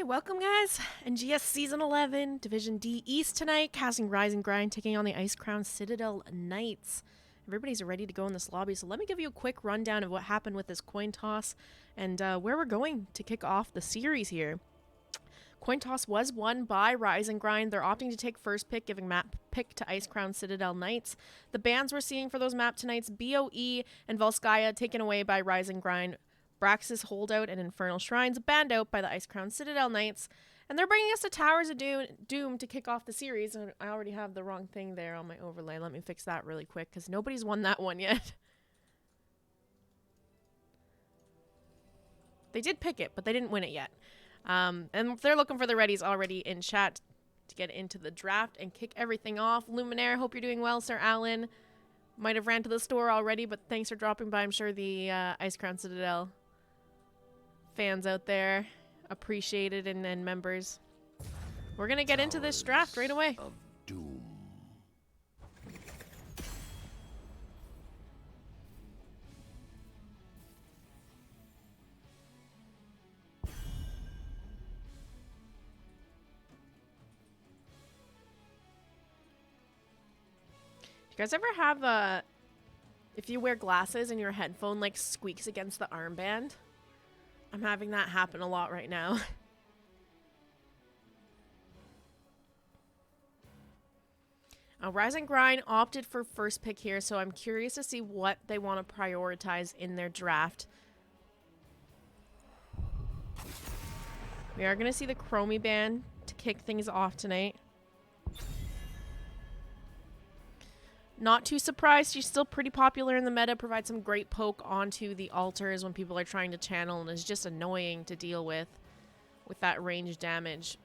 Welcome guys. NGS Season 11, Division D East tonight, casting Rise and Grind, taking on the Icecrown Citadel Knights. Everybody's ready to go in this lobby, so let me give you a quick rundown of what happened with this coin toss and where we're going to kick off the series here. Coin toss was won by Rise and Grind. They're opting to take first pick, giving map pick to Icecrown Citadel Knights. The bans we're seeing for those map tonight's BOE and Volskaya taken away by Rise and Grind. Brax's Holdout and Infernal Shrines banned out by the Icecrown Citadel Knights. And they're bringing us to Towers of Doom to kick off the series. And I already have the wrong thing there on my overlay. Let me fix that really quick because nobody's won that one yet. They did pick it, but they didn't win it yet. And they're looking for the readies already in chat to get into the draft and kick everything off. Luminaire, hope you're doing well, Sir Alan. Might have ran to the store already, but thanks for dropping by. I'm sure the Icecrown Citadel fans out there appreciate it, and members. We're gonna get into this draft right away. Of Doom. Do you guys ever have if you wear glasses and your headphone like squeaks against the armband? I'm having that happen a lot right now. Rise and Grind opted for first pick here, so I'm curious to see what they want to prioritize in their draft. We are going to see the Chromie ban to kick things off tonight. Not too surprised, she's still pretty popular in the meta, provides some great poke onto the altars when people are trying to channel, and is just annoying to deal with that range damage.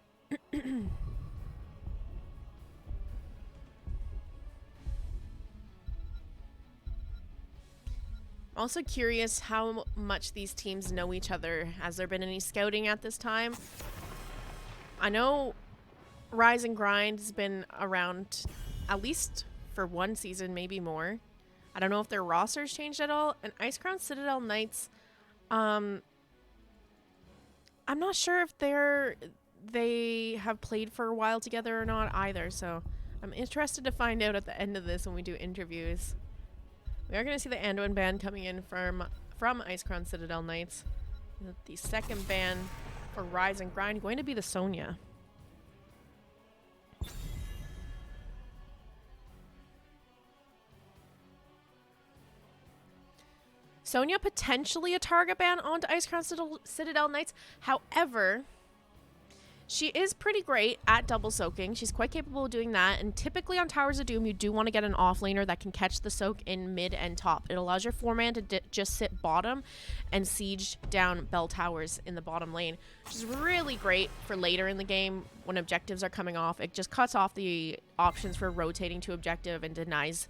Also curious how much these teams know each other. Has there been any scouting at this time? I know Rise and Grind has been around at least for one season, maybe more. I don't know if their rosters changed at all. And Icecrown Citadel Knights, I'm not sure if they have played for a while together or not either. So I'm interested to find out at the end of this when we do interviews. We are going to see the Anduin band coming in from Icecrown Citadel Knights. The second band for Rise and Grind going to be the Sonya. Sonya potentially a target ban onto Icecrown Citadel Knights. However, she is pretty great at double soaking. She's quite capable of doing that. And typically on Towers of Doom, you do want to get an offlaner that can catch the soak in mid and top. It allows your 4-man to just sit bottom and siege down bell towers in the bottom lane, which is really great for later in the game when objectives are coming off. It just cuts off the options for rotating to objective and denies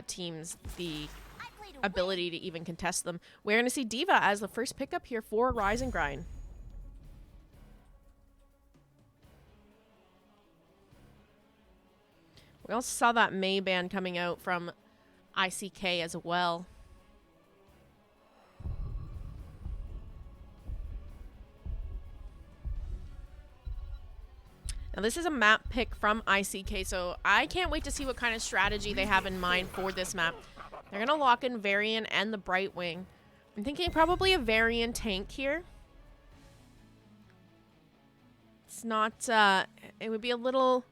teams the ability to even contest them. We're going to see D.Va as the first pickup here for Rise and Grind. We also saw that Mei ban coming out from ICK as well. Now this is a map pick from ICK, so I can't wait to see what kind of strategy they have in mind for this map. They're going to lock in Varian and the Brightwing. I'm thinking probably a Varian tank here. It's not, it would be a little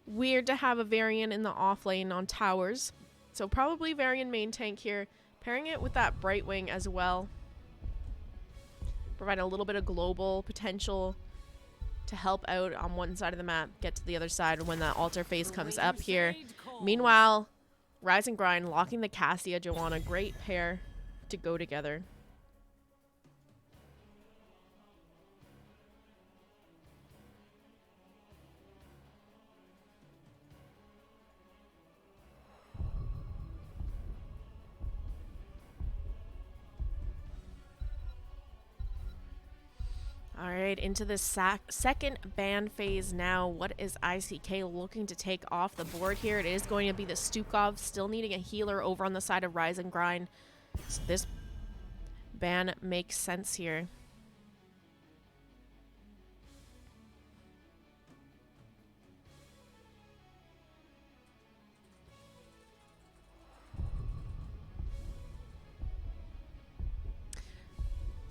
weird to have a Varian in the off lane on towers. So probably Varian main tank here. Pairing it with that Brightwing as well. Provide a little bit of global potential to help out on one side of the map. Get to the other side when that altar phase comes up here. Meanwhile, Rise and Grind locking the Cassia Joanna. Great pair to go together. All right, into the second ban phase now. What is ICK looking to take off the board here? It is going to be the Stukov, still needing a healer over on the side of Rise and Grind. So this ban makes sense here.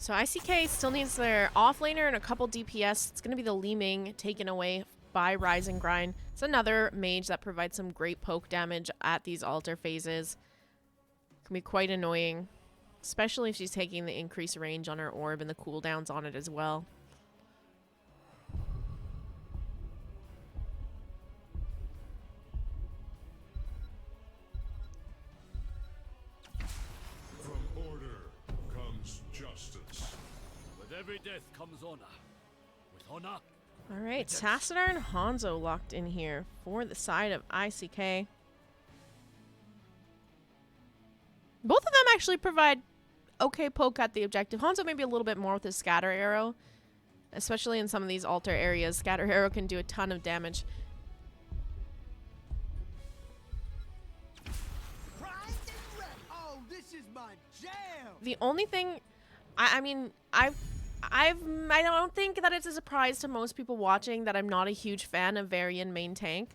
So ICK still needs their offlaner and a couple DPS. It's going to be the Li Ming taken away by Rise and Grind. It's another mage that provides some great poke damage at these altar phases. Can be quite annoying, especially if she's taking the increased range on her orb and the cooldowns on it as well. From order comes justice. With every death comes honor. With honor. All right, Tassadar and Hanzo locked in here for the side of ICK. Both of them actually provide okay poke at the objective. Hanzo maybe a little bit more with his scatter arrow, especially in some of these altar areas. Scatter arrow can do a ton of damage. Oh, this is my jam. The only thing, I don't think that it's a surprise to most people watching that I'm not a huge fan of Varian main tank,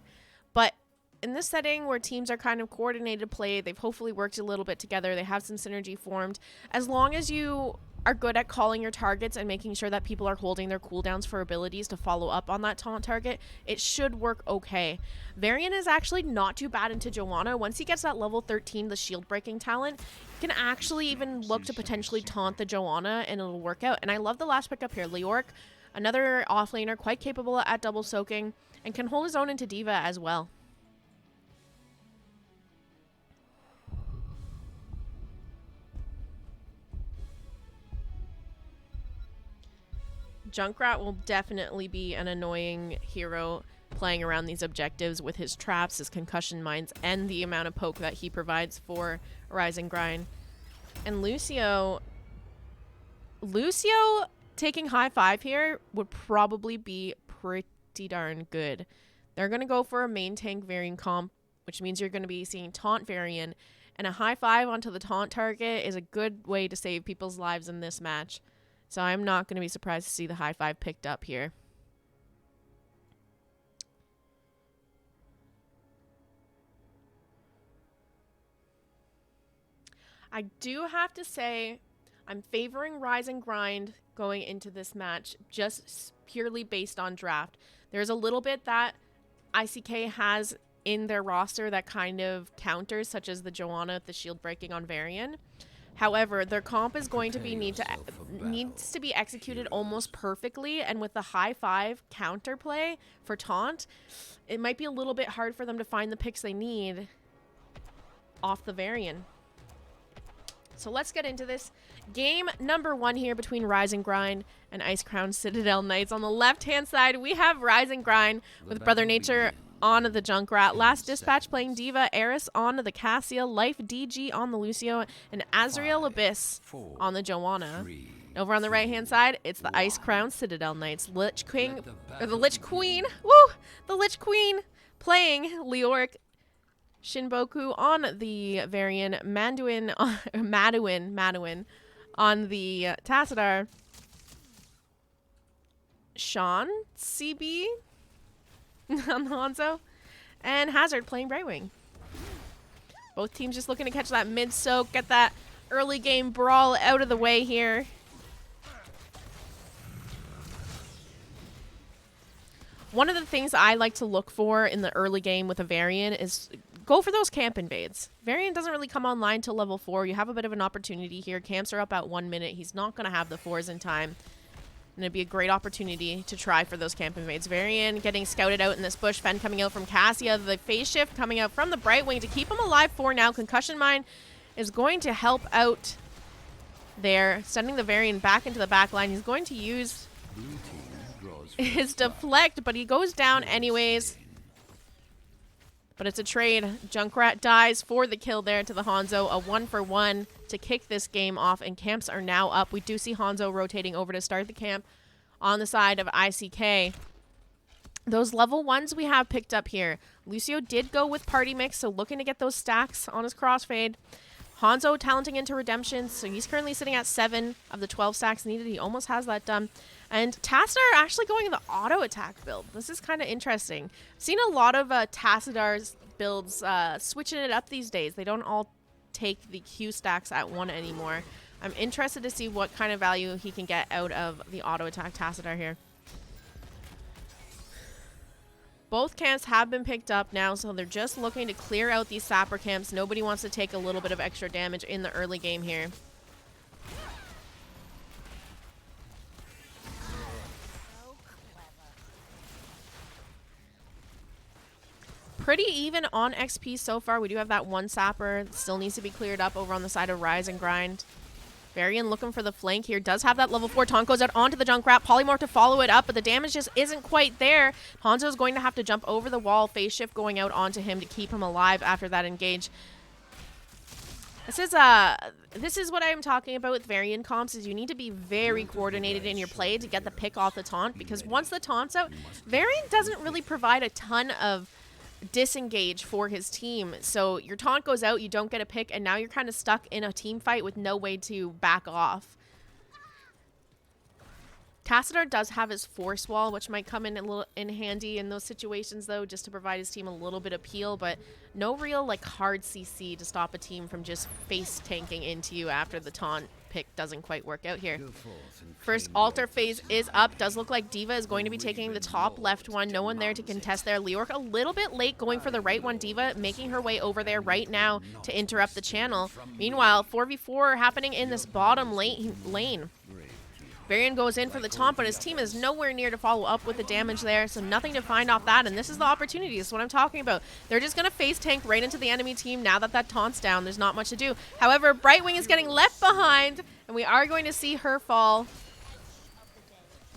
but in this setting where teams are kind of coordinated play, they've hopefully worked a little bit together, they have some synergy formed. As long as you are good at calling your targets and making sure that people are holding their cooldowns for abilities to follow up on that taunt target, it should work okay. Varian is actually not too bad into Joanna. Once he gets that level 13, the shield breaking talent, you can actually even look to potentially taunt the Joanna and it'll work out. And I love the last pickup here. Leoric, another offlaner, quite capable at double soaking and can hold his own into Diva as well. Junkrat will definitely be an annoying hero playing around these objectives with his traps, his concussion mines, and the amount of poke that he provides for Rise and Grind. And Lucio taking high 5 here would probably be pretty darn good. They're going to go for a main tank Varian comp, which means you're going to be seeing taunt Varian, and a high 5 onto the taunt target is a good way to save people's lives in this match. So I'm not going to be surprised to see the high 5 picked up here. I do have to say I'm favoring Rise and Grind going into this match just purely based on draft. There's a little bit that ICK has in their roster that kind of counters, such as the Joanna with the shield breaking on Varian. However, their comp is going to be needs to be executed almost perfectly, and with the high 5 counterplay for taunt, it might be a little bit hard for them to find the picks they need off the Varian. So let's get into this. Game number 1 here between Rise and Grind and Icecrown Citadel Knights. On the left-hand side, we have Rise and Grind with Brother Nature on the Junkrat, Last Dispatch playing Diva, Eris on the Cassia, Life DG on the Lucio, and Azrael Abyss on the Joanna. Over on the right-hand side, it's the Icecrown Citadel Knights. The Lich Queen, woo! The Lich Queen playing Leoric, Shinboku on the Varian, Maduin on the Tassadar, Sean CB on the Hanzo, and Hazard playing Brightwing. Both teams just looking to catch that mid-soak, get that early game brawl out of the way here. One of the things I like to look for in the early game with a Varian is go for those camp invades. Varian doesn't really come online till level 4. You have a bit of an opportunity here. Camps are up at 1 minute. He's not going to have the 4s in time. And it'd be a great opportunity to try for those camp invades. Varian getting scouted out in this bush. Fen coming out from Cassia. The phase shift coming out from the Brightwing to keep him alive for now. Concussion Mine is going to help out there, sending the Varian back into the back line. He's going to use his deflect, but he goes down anyways. But it's a trade. Junkrat dies for the kill there to the Hanzo. A 1-for-1 to kick this game off, and camps are now up. We do see Hanzo rotating over to start the camp on the side of ICK. Those level 1s we have picked up here. Lucio did go with Party Mix, so looking to get those stacks on his crossfade. Hanzo talenting into Redemption, so he's currently sitting at 7 of the 12 stacks needed. He almost has that done. And Tassadar actually going the auto attack build. This is kind of interesting. I've seen a lot of Tassadar's builds switching it up these days. They don't all take the Q stacks at 1 anymore. I'm interested to see what kind of value he can get out of the auto attack Tassadar here. Both camps have been picked up now, so they're just looking to clear out these sapper camps. Nobody wants to take a little bit of extra damage in the early game here. Pretty even on XP so far. We do have that one sapper. Still needs to be cleared up over on the side of Rise and Grind. Varian looking for the flank here. Does have that level 4 taunt. Goes out onto the Junkrat. Polymorph to follow it up, but the damage just isn't quite there. Hanzo's going to have to jump over the wall. Phase shift going out onto him to keep him alive after that engage. This is what I'm talking about with Varian comps, is you need to be very coordinated in your play to get the pick off the taunt, because once the taunt's out, Varian doesn't really provide a ton of disengage for his team. So your taunt goes out, you don't get a pick, and now you're kind of stuck in a team fight with no way to back off. Tassadar does have his force wall, which might come in a little in handy in those situations, though, just to provide his team a little bit of peel, but no real like hard CC to stop a team from just face tanking into you after the taunt pick doesn't quite work out here. First altar phase is up. Does look like D.Va is going to be taking the top left one. No one there to contest there. Leoric a little bit late going for the right one. D.Va making her way over there right now to interrupt the channel. Meanwhile, 4v4 happening in this bottom lane. Varian goes in for the taunt, but his team is nowhere near to follow up with the damage there, so nothing to find off that, and this is the opportunity. This is what I'm talking about. They're just going to face tank right into the enemy team now that that taunt's down. There's not much to do. However, Brightwing is getting left behind, and we are going to see her fall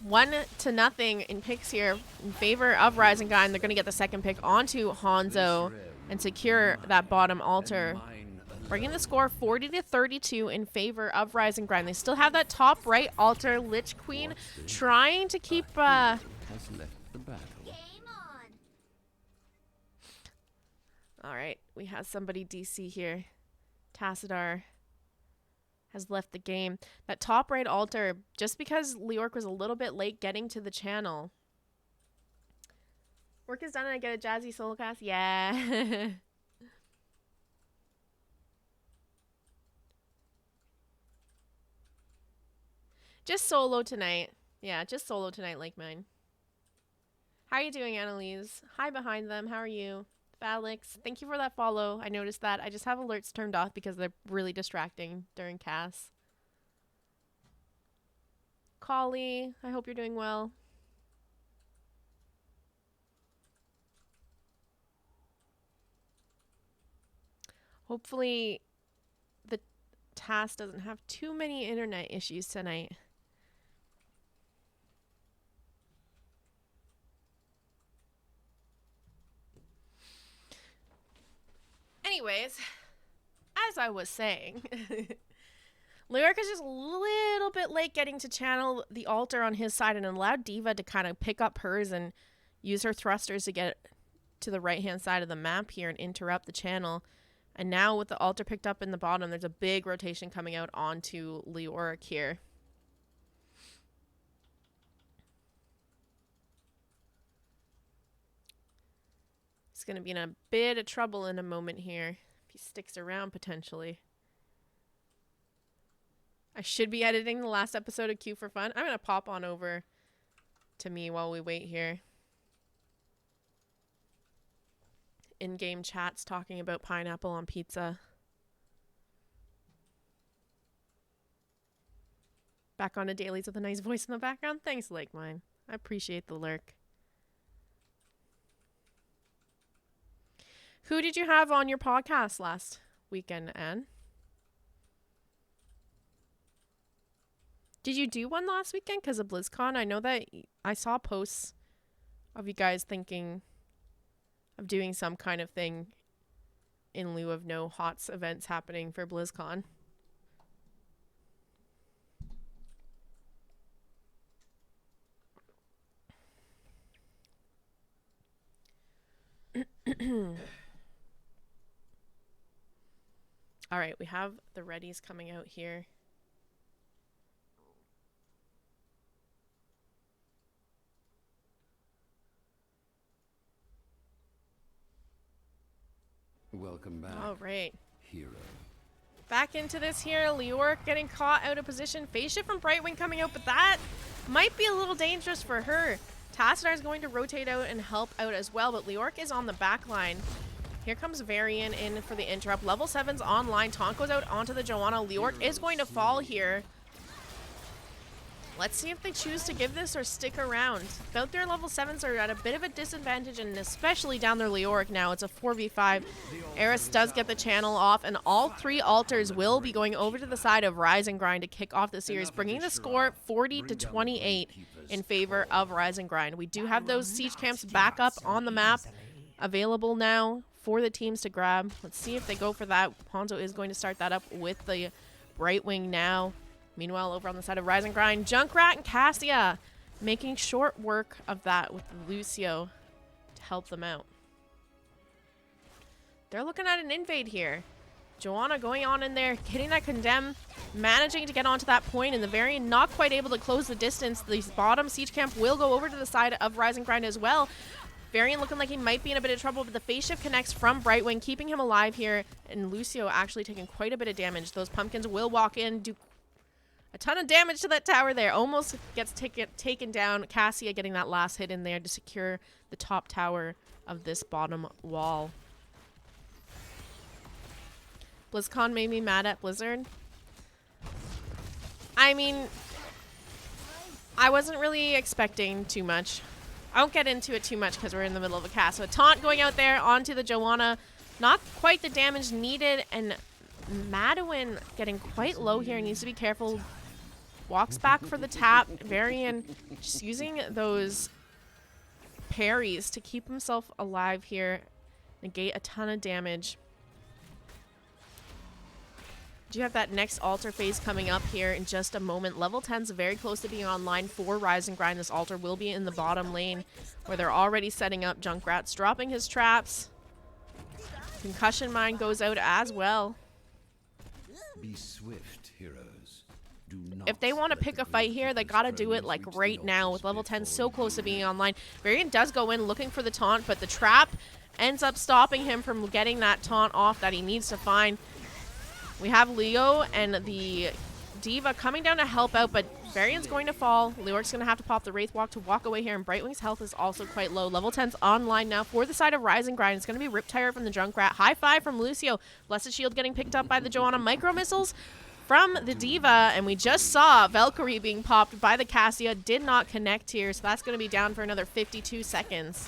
1-0 in picks here in favor of Rising Guy, and they're going to get the second pick onto Hanzo and secure that bottom altar, bringing the score 40-32 in favor of Rise and Grind. They still have that top right altar. Lich Queen trying to keep... All right, we have somebody DC here. Tassadar has left the game. That top right altar, just because Leoric was a little bit late getting to the channel. Work is done and I get a jazzy solo cast? Yeah. Just solo tonight. Yeah, just solo tonight like mine. How are you doing, Annalise? Hi behind them. How are you? Alex, thank you for that follow. I noticed that. I just have alerts turned off because they're really distracting during cast. Collie, I hope you're doing well. Hopefully the task doesn't have too many internet issues tonight. Anyways, as I was saying, Lyric is just a little bit late getting to channel the altar on his side and allowed D.Va to kind of pick up hers and use her thrusters to get to the right-hand side of the map here and interrupt the channel. And now with the altar picked up in the bottom, there's a big rotation coming out onto Leoric here. He's going to be in a bit of trouble in a moment here if he sticks around potentially. I should be editing the last episode of Q for Fun. I'm going to pop on over to me while we wait here. In-game chats talking about pineapple on pizza. Back on to dailies with a nice voice in the background. Thanks, Lake Mine. I appreciate the lurk. Who did you have on your podcast last weekend, Anne? Did you do one last weekend because of BlizzCon? I know that I saw posts of you guys thinking of doing some kind of thing in lieu of no HOTS events happening for BlizzCon. All right, we have the readies coming out here. Welcome back. All right. Hero. Back into this here. Leoric getting caught out of position. Phase shift from Brightwing coming out, but that might be a little dangerous for her. Tassadar is going to rotate out and help out as well, but Leoric is on the back line. Here comes Varian in for the interrupt. Level 7's online. Taunt goes out onto the Joanna. Leoric is going to fall here. Let's see if they choose to give this or stick around. Both their level 7s are at a bit of a disadvantage, and especially down their Leoric now. It's a 4v5. Eris does get the channel off, and all 3 altars will be going over to the side of Rise and Grind to kick off the series, bringing the score 40-28 in favor of Rise and Grind. We do have those siege camps back up on the map, available now for the teams to grab. Let's see if they go for that. Hanzo is going to start that up with the Brightwing now. Meanwhile, over on the side of Rise and Grind, Junkrat and Cassia making short work of that with Lucio to help them out. They're looking at an invade here. Joanna going on in there, hitting that condemn, managing to get onto that point, and the Varian not quite able to close the distance. The bottom siege camp will go over to the side of Rise and Grind as well. Varian looking like he might be in a bit of trouble, but the phase shift connects from Brightwing, keeping him alive here, and Lucio actually taking quite a bit of damage. Those pumpkins will walk in, do a ton of damage to that tower there. Almost gets taken down. Cassia getting that last hit in there to secure the top tower of this bottom wall. BlizzCon made me mad at Blizzard. I mean, I wasn't really expecting too much. I won't get into it too much because we're in the middle of a cast. So a taunt going out there onto the Joanna. Not quite the damage needed, and Madeline getting quite low here. Needs to be careful. Walks back for the tap. Varian just using those parries to keep himself alive here. Negate a ton of damage. Do you have that next altar phase coming up here in just a moment? Level 10's very close to being online for Rise and Grind. This altar will be in the bottom lane where they're already setting up. Junkrat's dropping his traps. Concussion Mine goes out as well. Be swift, heroes. Do not If they want to pick a fight here, they gotta do it like right now with level 10 so close to being online. Varian does go in looking for the taunt, but the trap ends up stopping him from getting that taunt off that he needs to find. We have Leo and the Diva coming down to help out, but Varian's going to fall. Leoric's going to have to pop the Wraith Walk to walk away here, and Brightwing's health is also quite low. Level 10's online now for the side of Rise and Grind. It's going to be Riptire from the Junkrat. High five from Lucio. Blessed Shield getting picked up by the Joanna. Micro Missiles from the Diva, and we just saw Valkyrie being popped by the Cassia. Did not connect here, so that's going to be down for another 52 seconds.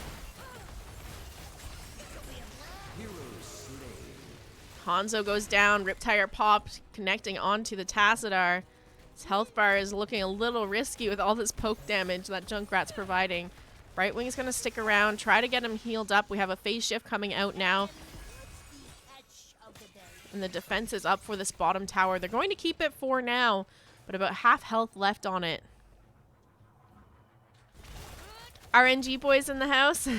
Hanzo goes down, Riptire popped, connecting onto the Tassadar. His health bar is looking a little risky with all this poke damage that Junkrat's providing. Brightwing's going to stick around, try to get him healed up. We have a phase shift coming out now. And the defense is up for this bottom tower. They're going to keep it for now, but about half health left on it. RNG boys in the house.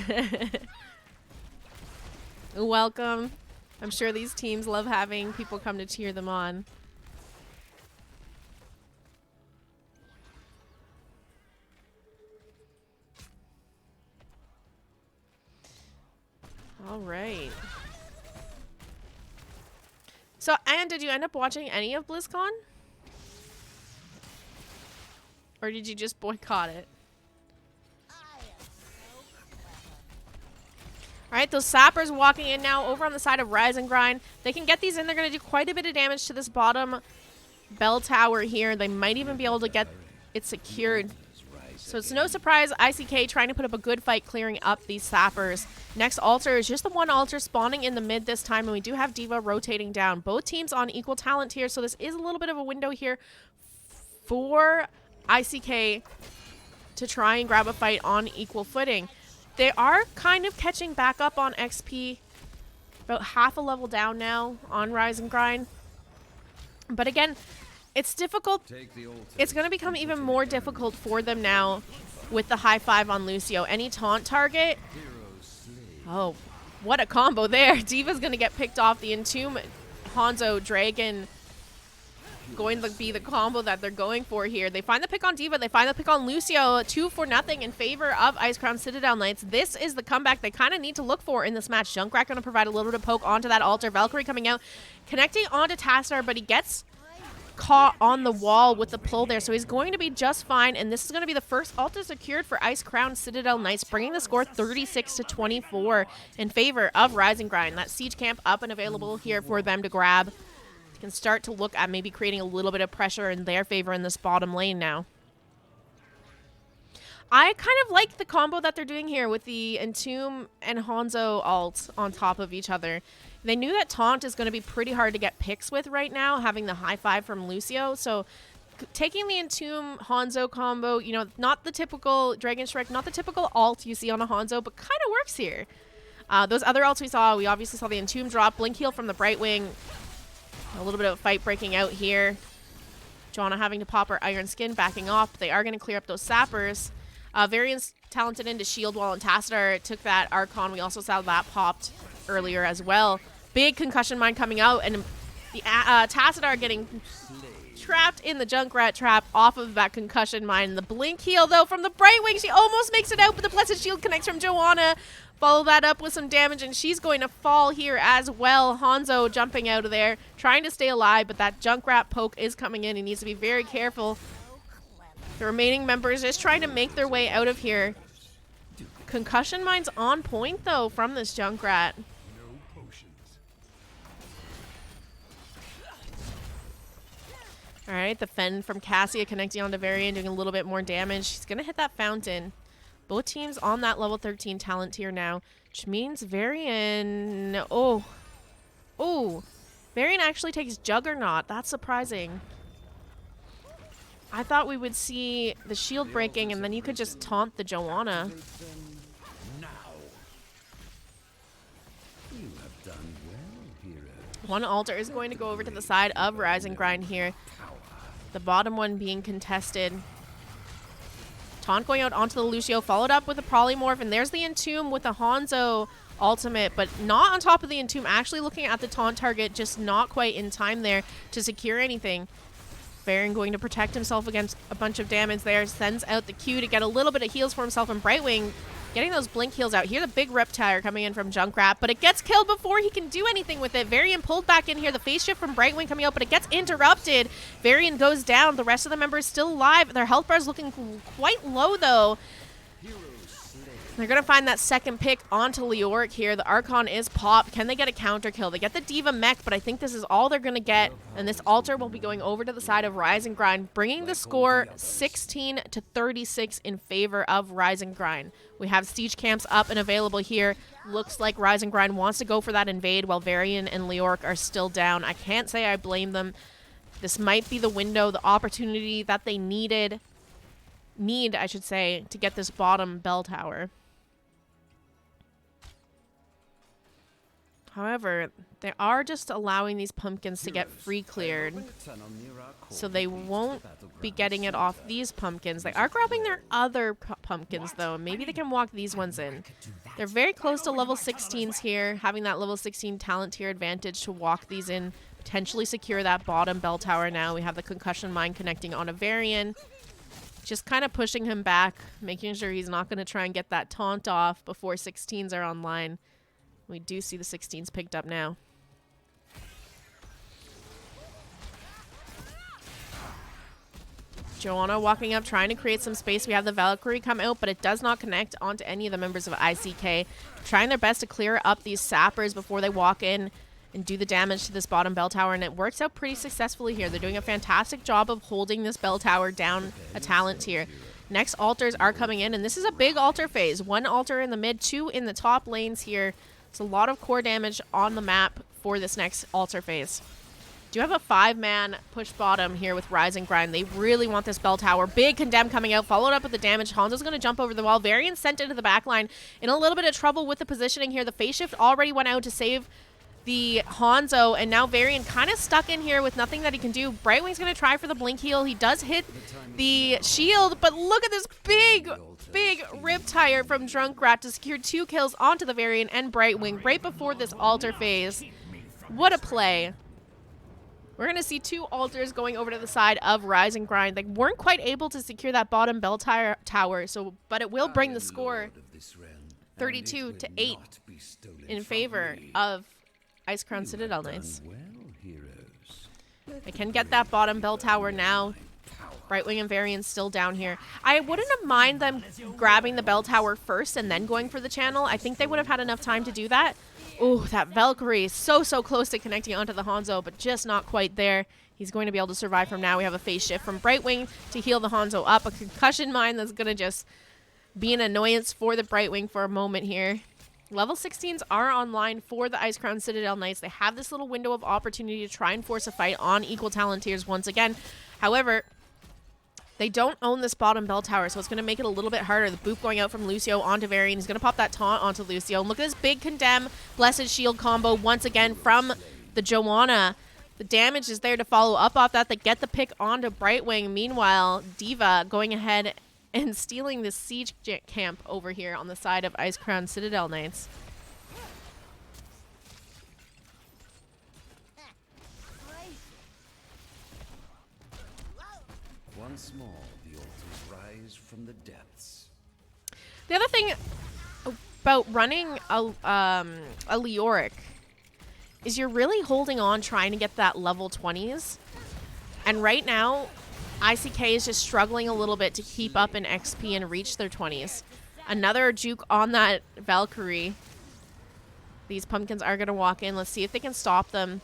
Welcome. I'm sure these teams love having people come to cheer them on. All right. So, Anne, did you end up watching any of BlizzCon? Or did you just boycott it? Alright, those sappers walking in now over on the side of Rise and Grind. They can get these in. They're going to do quite a bit of damage to this bottom bell tower here. They might even be able to get it secured. So it's no surprise ICK trying to put up a good fight clearing up these sappers. Next altar is just the one altar spawning in the mid this time, and we do have Diva rotating down. Both teams on equal talent here, so this is a little bit of a window here for ICK to try and grab a fight on equal footing. They are kind of catching back up on XP. About half a level down now on Rise and Grind. But again, it's difficult. It's going to become even more difficult for them now with the high five on Lucio. Any taunt target. Oh, what a combo there. Diva's going to get picked off. The Entomb, Hanzo, Dragon going to be the combo that they're going for here. They find the pick on D.Va. They find the pick on Lucio. 2-0 in favor of Icecrown Citadel Knights. This is the comeback they kind of need to look for in this match. Junkrat going to provide a little bit of poke onto that altar. Valkyrie coming out, connecting onto Tassadar, but he gets caught on the wall with the pull there, so he's going to be just fine, and this is going to be the first altar secured for Icecrown Citadel Knights, bringing the score 36-24 in favor of Rise and Grind. That siege camp up and available here for them to grab. You can start to look at maybe creating a little bit of pressure in their favor in this bottom lane now. I kind of like the combo that they're doing here with the Entomb and Hanzo ult on top of each other. They knew that Taunt is going to be pretty hard to get picks with right now, having the high five from Lucio. So taking the Entomb Hanzo combo, you know, not the typical Dragon Strike, not the typical ult you see on a Hanzo, but kind of works here. Those other ults we obviously saw the Entomb drop, Blink Heal from the Brightwing. A little bit of a fight breaking out here. Joanna having to pop her Iron Skin, backing off. They are going to clear up those sappers. Varian's talented into Shield Wall and Tassadar took that Archon. We also saw that popped earlier as well. Big concussion mine coming out, and the Tassadar getting trapped in the Junkrat trap off of that concussion mine. The Blink Heal, though, from the Brightwing. She almost makes it out, but the Blessed Shield connects from Joanna. Follow that up with some damage, and she's going to fall here as well. Hanzo jumping out of there, trying to stay alive, but that Junkrat poke is coming in. He needs to be very careful. The remaining members just trying to make their way out of here. Concussion mine's on point, though, from this Junkrat. All right, the Fend from Cassia connecting onto Varian, doing a little bit more damage. She's going to hit that fountain. Both teams on that level 13 talent tier now, which means Varian... Oh, Varian actually takes Juggernaut. That's surprising. I thought we would see the shield breaking, and then you could just taunt the Joanna. One altar is going to go over to the side of Rise and Grind here. The bottom one being contested. Taunt going out onto the Lucio, followed up with a Polymorph, and there's the Entomb with the Hanzo ultimate, but not on top of the Entomb, actually looking at the taunt target, just not quite in time there to secure anything. Baron going to protect himself against a bunch of damage there, sends out the Q to get a little bit of heals for himself, and Brightwing getting those blink heals out. Here's a big Reptile coming in from Junkrat, but it gets killed before he can do anything with it. Varian pulled back in here. The phase shift from Brightwing coming out, but it gets interrupted. Varian goes down. The rest of the members still alive. Their health bar is looking quite low, though. They're going to find that second pick onto Leoric here. The Archon is popped. Can they get a counter kill? They get the D.Va mech, but I think this is all they're going to get. And this altar will be going over to the side of Rise and Grind, bringing the score 16-36 in favor of Rise and Grind. We have siege camps up and available here. Looks like Rise and Grind wants to go for that invade while Varian and Leoric are still down. I can't say I blame them. This might be the window, the opportunity that they need, I should say, to get this bottom bell tower. However, they are just allowing these pumpkins to get free cleared, so they won't be getting it off these pumpkins. They are grabbing their other pumpkins, though. Maybe they can walk these ones in. They're very close to level 16s here, having that level 16 talent tier advantage to walk these in, potentially secure that bottom bell tower now. We have the concussion mine connecting on a Varian, just kind of pushing him back, making sure he's not going to try and get that taunt off before 16s are online. We do see the 16s picked up now. Joanna walking up, trying to create some space. We have the Valkyrie come out, but it does not connect onto any of the members of ICK. Trying their best to clear up these sappers before they walk in and do the damage to this bottom bell tower, and it works out pretty successfully here. They're doing a fantastic job of holding this bell tower down a talent tier. Next altars are coming in, and this is a big altar phase. One altar in the mid, two in the top lanes here. It's a lot of core damage on the map for this next altar phase. Do have a 5-man push bottom here with Rise and Grind. They really want this bell tower. Big Condemn coming out, followed up with the damage. Hanzo's going to jump over the wall. Varian sent into the back line. In a little bit of trouble with the positioning here. The phase shift already went out to save the Hanzo, and now Varian kind of stuck in here with nothing that he can do. Brightwing's going to try for the blink heal. He does hit the shield, but look at this big Riptire from Junkrat to secure 2 kills onto the Varian and Brightwing right before this altar phase. What a play. We're going to see 2 altars going over to the side of Rise and Grind. They weren't quite able to secure that bottom bell tower, but it will bring the score 32 to 8 in favor of Icecrown Citadel Knights. Well, heroes. They can get that bottom bell tower now. Brightwing and Varian still down here. I wouldn't have mind them grabbing the bell tower first and then going for the channel. I think they would have had enough time to do that. Ooh, that Valkyrie is so close to connecting onto the Hanzo, but just not quite there. He's going to be able to survive from now. We have a phase shift from Brightwing to heal the Hanzo up. A concussion mine that's going to just be an annoyance for the Brightwing for a moment here. Level 16s are online for the Icecrown Citadel Knights. They have this little window of opportunity to try and force a fight on equal talent tiers once again. However, they don't own this bottom bell tower, so it's going to make it a little bit harder. The boop going out from Lucio onto Varian. He's going to pop that taunt onto Lucio. And look at this big condemn, blessed shield combo once again from the Joanna. The damage is there to follow up off that. They get the pick onto Brightwing. Meanwhile, D.Va going ahead and stealing the siege camp over here on the side of Icecrown Citadel Knights. Once more, the altars rise from the depths. The other thing about running a Leoric is you're really holding on trying to get that level 20s. And right now, ICK is just struggling a little bit to keep up in XP and reach their 20s. Another juke on that Valkyrie. These pumpkins are going to walk in. Let's see if they can stop them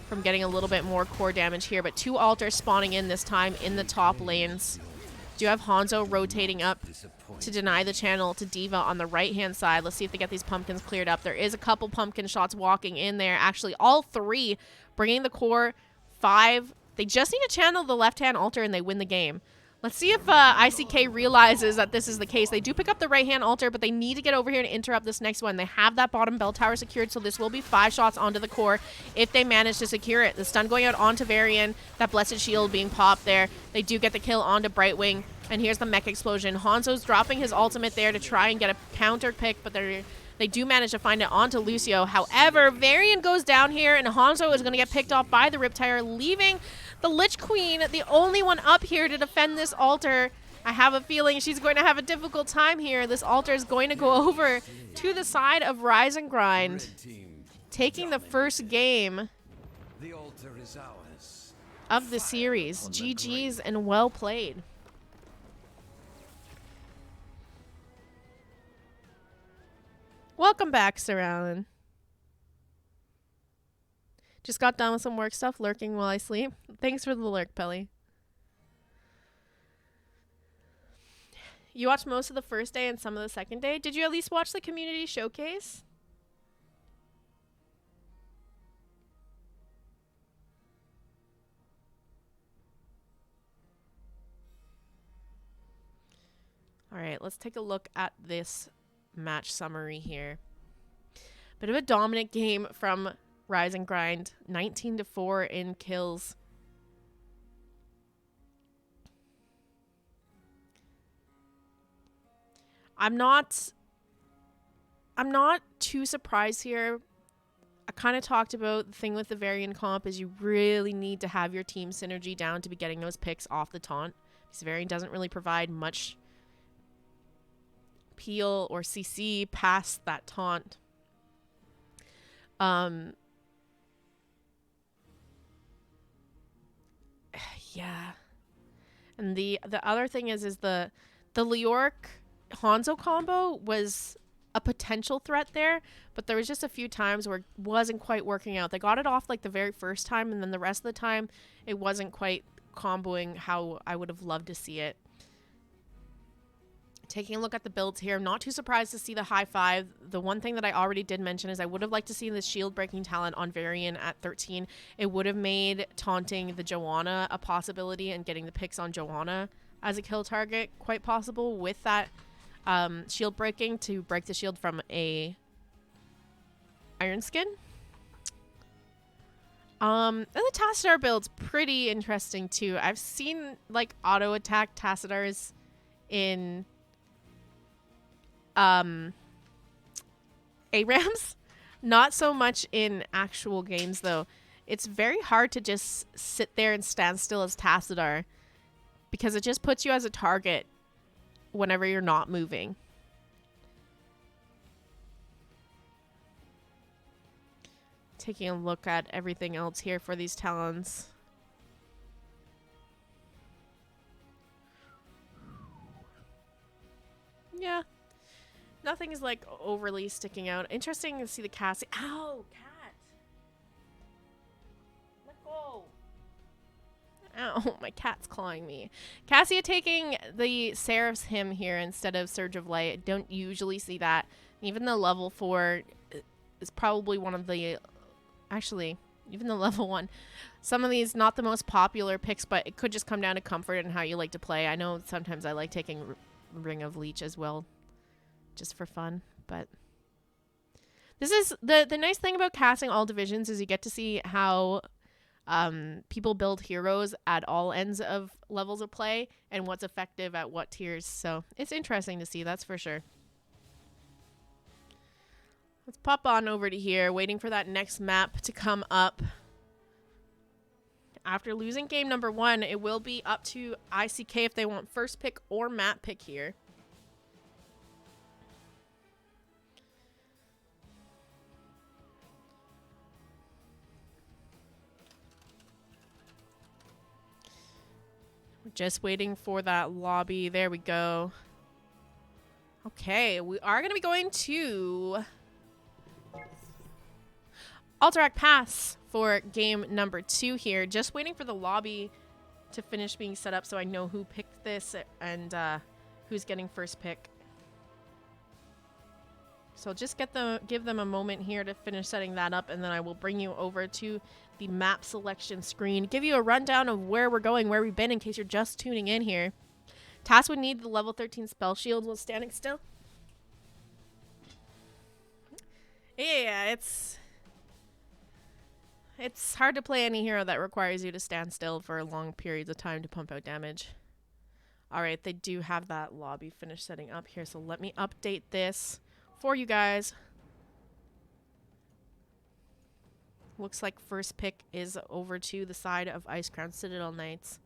from getting a little bit more core damage here. But 2 altars spawning in this time in the top lanes. Do have Hanzo rotating up to deny the channel to D.Va on the right-hand side. Let's see if they get these pumpkins cleared up. There is a couple pumpkin shots walking in there. Actually, all 3 bringing the core. 5. They just need to channel the left-hand altar and they win the game. Let's see if ICK realizes that this is the case. They do pick up the right-hand altar, but they need to get over here and interrupt this next one. They have that bottom bell tower secured, so this will be 5 shots onto the core if they manage to secure it. The stun going out onto Varian, that blessed shield being popped there. They do get the kill onto Brightwing, and here's the mech explosion. Hanzo's dropping his ultimate there to try and get a counter pick, but they do manage to find it onto Lucio. However, Varian goes down here, and Hanzo is going to get picked off by the Riptire, leaving the Lich Queen, the only one up here to defend this altar. I have a feeling she's going to have a difficult time here. This altar is going to go over to the side of Rise and Grind, taking the first game The altar is ours. of the series. GG's and well played. Welcome back, Sir Alan. Just got done with some work stuff, lurking while I sleep. Thanks for the lurk, Pelly. You watched most of the first day and some of the second day. Did you at least watch the community showcase? All right, let's take a look at this match summary here. Bit of a dominant game from Rise and Grind, 19-4 in kills. I'm not too surprised here. I kind of talked about the thing with the Varian comp is you really need to have your team synergy down to be getting those picks off the taunt. Because Varian doesn't really provide much peel or CC past that taunt. Yeah. And the other thing is the Leoric Hanzo combo was a potential threat there, but there was just a few times where it wasn't quite working out. They got it off like the very first time, and then the rest of the time it wasn't quite comboing how I would have loved to see it. Taking a look at the builds here, I'm not too surprised to see the high 5. The one thing that I already did mention is I would have liked to see the shield breaking talent on Varian at 13. It would have made taunting the Joanna a possibility and getting the picks on Joanna as a kill target quite possible with that shield breaking to break the shield from a Iron Skin. And the Tassadar build's pretty interesting too. I've seen like auto attack Tassadars in ARAMs, not so much in actual games though. It's very hard to just sit there and stand still as Tassadar because it just puts you as a target whenever you're not moving. Taking a look at everything else here for these talons. Yeah. Nothing is like overly sticking out. Interesting to see the Cassie. Ow, cat. Let go. Ow, my cat's clawing me. Cassia taking the Seraph's Hymn here instead of Surge of Light. I don't usually see that. Even the level 4 is probably one of the... Actually, even the level 1. Some of these, not the most popular picks, but it could just come down to comfort and how you like to play. I know sometimes I like taking Ring of Leech as well, just for fun. But this is the nice thing about casting all divisions is you get to see how people build heroes at all ends of levels of play and what's effective at what tiers. So it's interesting to see, that's for sure. Let's pop on over to here, waiting for that next map to come up. After losing game number 1, it will be up to ICK if they want first pick or map pick here. We're just waiting for that lobby. There we go. Okay, we are going to be going to Alterac Pass for game number 2 here. Just waiting for the lobby to finish being set up so I know who picked this and who's getting first pick. So just give them a moment here to finish setting that up, and then I will bring you over to the map selection screen. Give you a rundown of where we're going, where we've been, in case you're just tuning in here. Tass would need the level 13 spell shield while standing still. Yeah, it's hard to play any hero that requires you to stand still for long periods of time to pump out damage. Alright, they do have that lobby finished setting up here, so let me update this for you guys. Looks like first pick is over to the side of Icecrown Citadel Knights.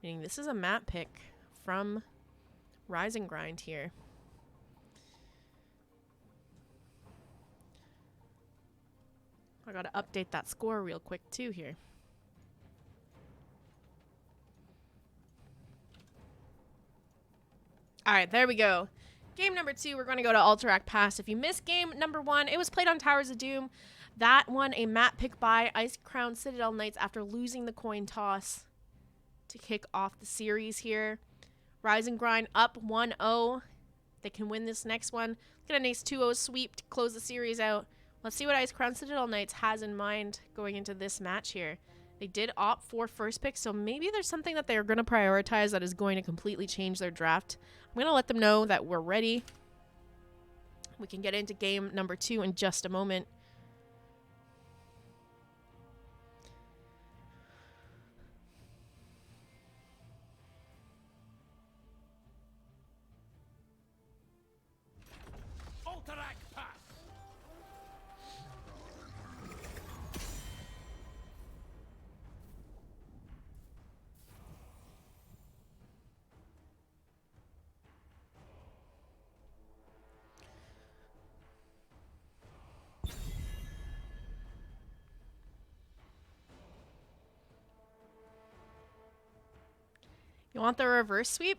Meaning this is a map pick from Rise and Grind here. I gotta update that score real quick too here. Alright, there we go. Game number 2, we're going to go to Alterac Pass. If you missed game number 1, it was played on Towers of Doom. That won a map pick by Icecrown Citadel Knights after losing the coin toss to kick off the series here. Rise and Grind up 1-0. They can win this next one. Get a nice 2-0 sweep to close the series out. Let's see what Icecrown Citadel Knights has in mind going into this match here. They did opt for first pick, so maybe there's something that they're going to prioritize that is going to completely change their draft. I'm going to let them know that we're ready. We can get into game number 2 in just a moment. Alterac Pass! You want the reverse sweep?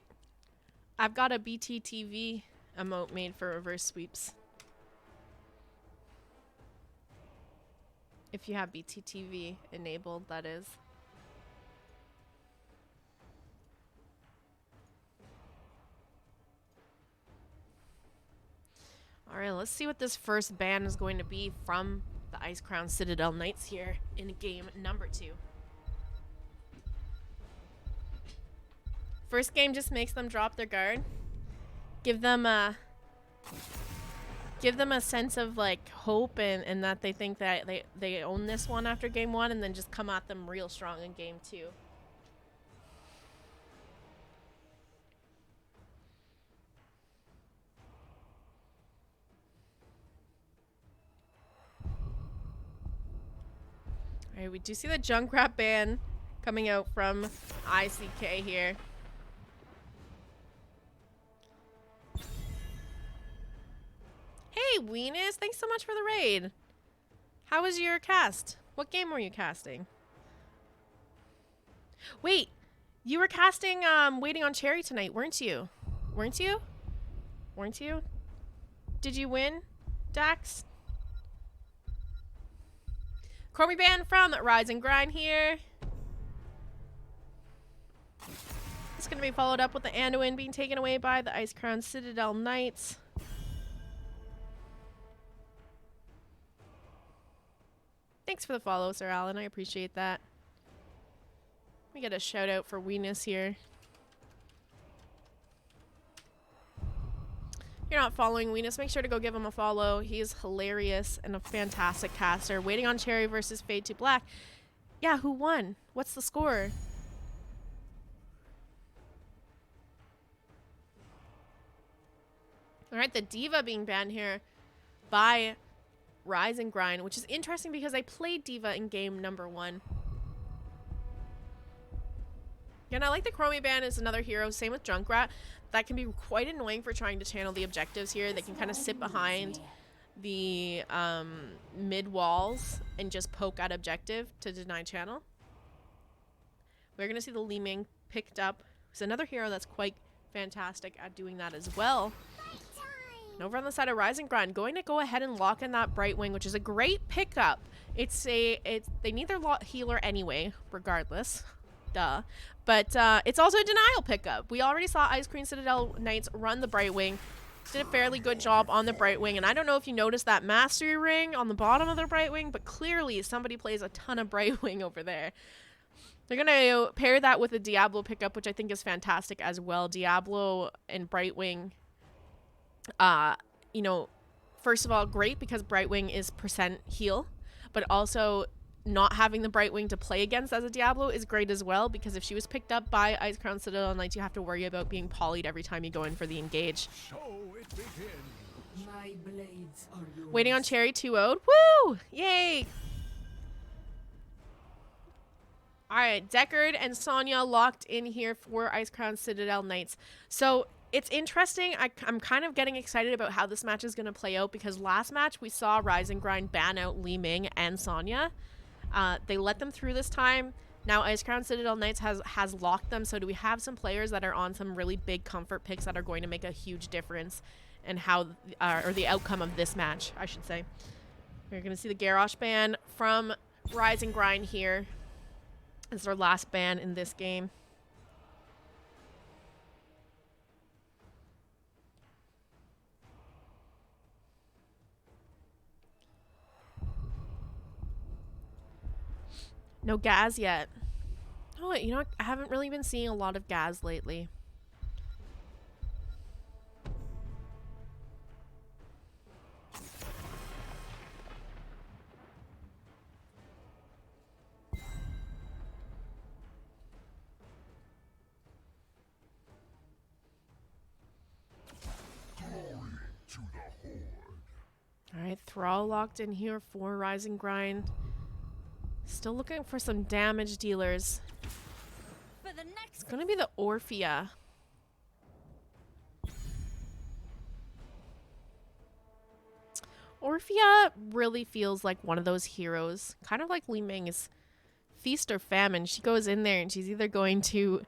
I've got a BTTV emote made for reverse sweeps. If you have BTTV enabled, that is. Alright, let's see what this first ban is going to be from the Icecrown Citadel Knights here in game number 2. First game just makes them drop their guard. Give them a sense of like hope and that they think that they own this one after game 1, and then just come at them real strong in game 2. Alright, we do see the Junkrat ban coming out from ICK here. Hey, Weenus, thanks so much for the raid. How was your cast? What game were you casting? Wait, you were casting Waiting on Cherry tonight, weren't you? Weren't you? Weren't you? Did you win, Dax? Chromie Band from Rise and Grind here. It's going to be followed up with the Anduin being taken away by the Icecrown Citadel Knights. Thanks for the follow, Sir Alan. I appreciate that. Let me get a shout out for Weenus here. If you're not following Weenus, make sure to go give him a follow. He is hilarious and a fantastic caster. Waiting on Cherry versus Fade to Black. Yeah, who won? What's the score? Alright, the Diva being banned here by Rise and Grind, which is interesting because I played Diva in game number 1. And I like the Chromie ban is another hero, same with Junkrat. That can be quite annoying for trying to channel the objectives here. They can kind of sit behind the mid walls and just poke at objective to deny channel. We're going to see the Li Ming picked up. It's another hero that's quite fantastic at doing that as well. And over on the side of Rise and Grind, going to go ahead and lock in that Brightwing, which is a great pickup. They need their healer anyway, regardless. Duh. But it's also a denial pickup. We already saw Icecrown Citadel Knights run the Brightwing. Did a fairly good job on the Brightwing. And I don't know if you noticed that mastery ring on the bottom of the Brightwing, but clearly somebody plays a ton of Brightwing over there. They're going to pair that with a Diablo pickup, which I think is fantastic as well. Diablo and Brightwing, you know, first of all, great because Brightwing is percent heal, but also not having the Brightwing to play against as a Diablo is great as well, because if she was picked up by Icecrown Citadel Knights, you have to worry about being polyed every time you go in for the engage. So it begins. My blades are yours. Waiting on Cherry 2-0'd. Woo! Yay! Alright, Deckard and Sonya locked in here for Icecrown Citadel Knights. So it's interesting. I'm kind of getting excited about how this match is going to play out, because last match we saw Rise and Grind ban out Li Ming and Sonya. They let them through this time. Now Icecrown Citadel Knights has locked them. So do we have some players that are on some really big comfort picks that are going to make a huge difference in how, or the outcome of this match, I should say. We're going to see the Garrosh ban from Rise and Grind here. It's their last ban in this game. No Gaz yet. Oh, you know what? I haven't really been seeing a lot of Gaz lately. Alright, Thrall locked in here for Rise and Grind. Still looking for some damage dealers. For the next It's gonna be the Orphea. Orphea really feels like one of those heroes. Kind of like Li Ming is feast or famine. She goes in there and she's either going to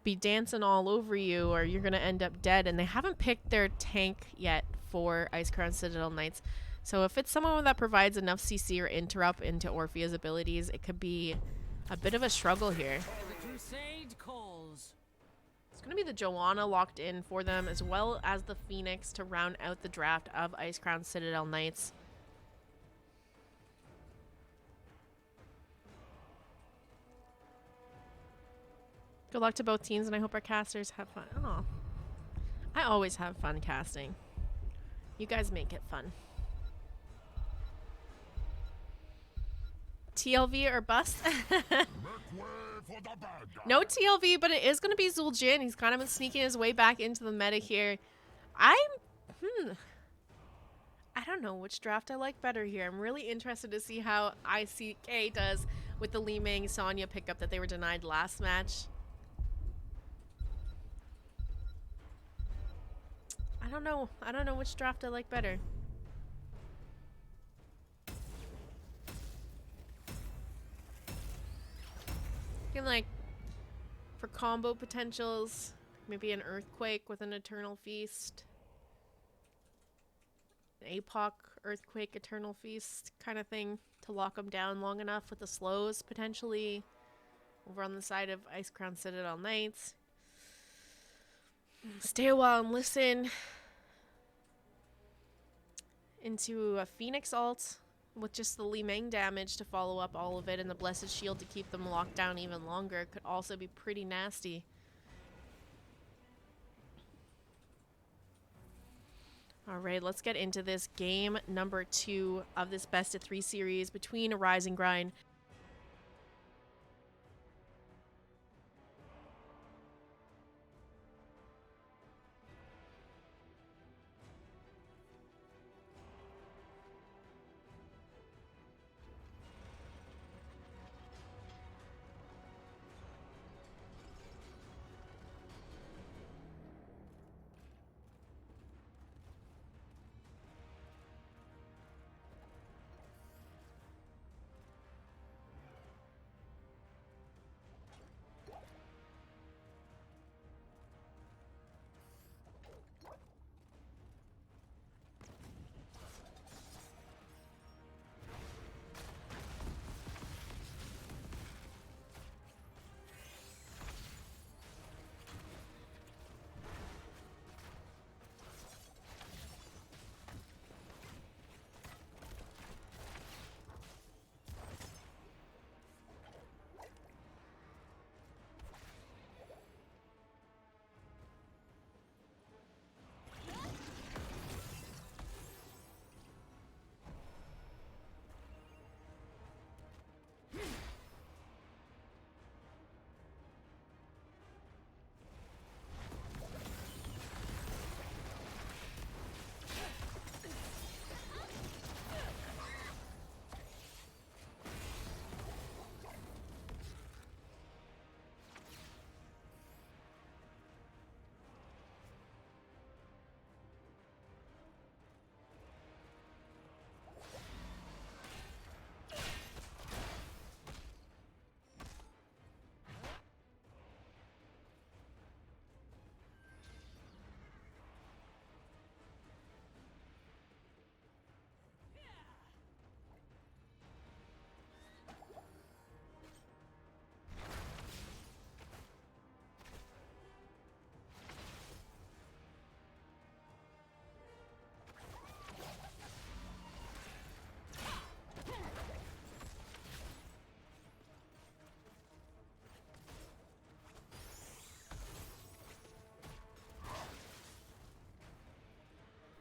be dancing all over you or you're going to end up dead. And they haven't picked their tank yet for Icecrown Citadel Knights. So if it's someone that provides enough CC or interrupt into Orphea's abilities, it could be a bit of a struggle here. The crusade calls. It's going to be the Joanna locked in for them, as well as the Phoenix to round out the draft of Icecrown Citadel Knights. Good luck to both teams, and I hope our casters have fun. Oh, I always have fun casting. You guys make it fun. TLV or bust? Make way for the bad guy. No TLV, but it is going to be Zul'jin. He's kind of been sneaking his way back into the meta here. I don't know which draft I like better here. I'm really interested to see how ICK does with the Li Ming Sonya pickup that they were denied last match. I don't know. I don't know which draft I like better. I feel like for combo potentials, maybe an Earthquake with an Eternal Feast. An APOC Earthquake Eternal Feast kind of thing to lock them down long enough with the slows potentially. Over on the side of Icecrown Citadel Knights. Stay a while and listen. Into a Phoenix ult with just the Li Ming damage to follow up all of it, and the Blessed Shield to keep them locked down even longer could also be pretty nasty. Alright, let's get into this game number 2 of this best of 3 series between Rise and Grind.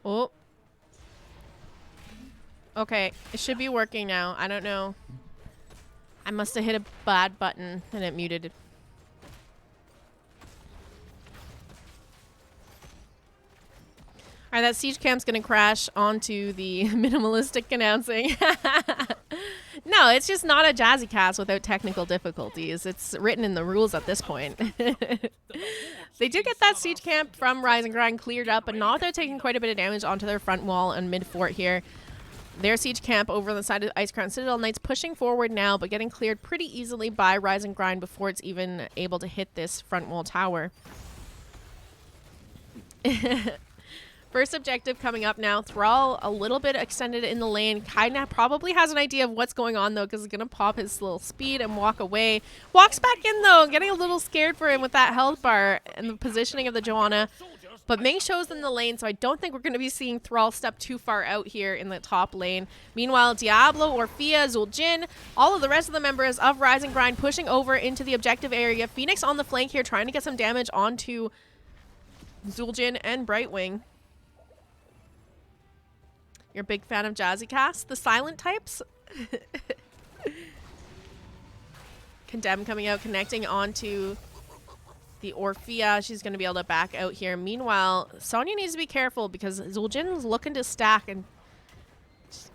Oh. Okay, it should be working now. I don't know. I must have hit a bad button and it muted. Alright, that siege camp's gonna crash onto the minimalistic announcing. No, it's just not a Jazzy cast without technical difficulties. It's written in the rules at this point. They do get that siege camp from Rise and Grind cleared up, but not without taking quite a bit of damage onto their front wall and mid fort here. Their siege camp over on the side of Icecrown Citadel Knights pushing forward now, but getting cleared pretty easily by Rise and Grind before it's even able to hit this front wall tower. First objective coming up now. Thrall a little bit extended in the lane. Kinda probably has an idea of what's going on though, because he's gonna pop his little speed and walk away. Walks back in though, getting a little scared for him with that health bar and the positioning of the Joanna. But Ming shows in the lane, so I don't think we're going to be seeing Thrall step too far out here in the top lane. Meanwhile, Diablo, Orphea, Zul'jin, all of the rest of the members of Rise and Grind pushing over into the objective area. Phoenix on the flank here, trying to get some damage onto Zul'jin and Brightwing. You're a big fan of Jazzy Cast? The silent types? Condemn coming out, connecting onto the Orphea. She's going to be able to back out here. Meanwhile, Sonya needs to be careful because Zul'jin's looking to stack and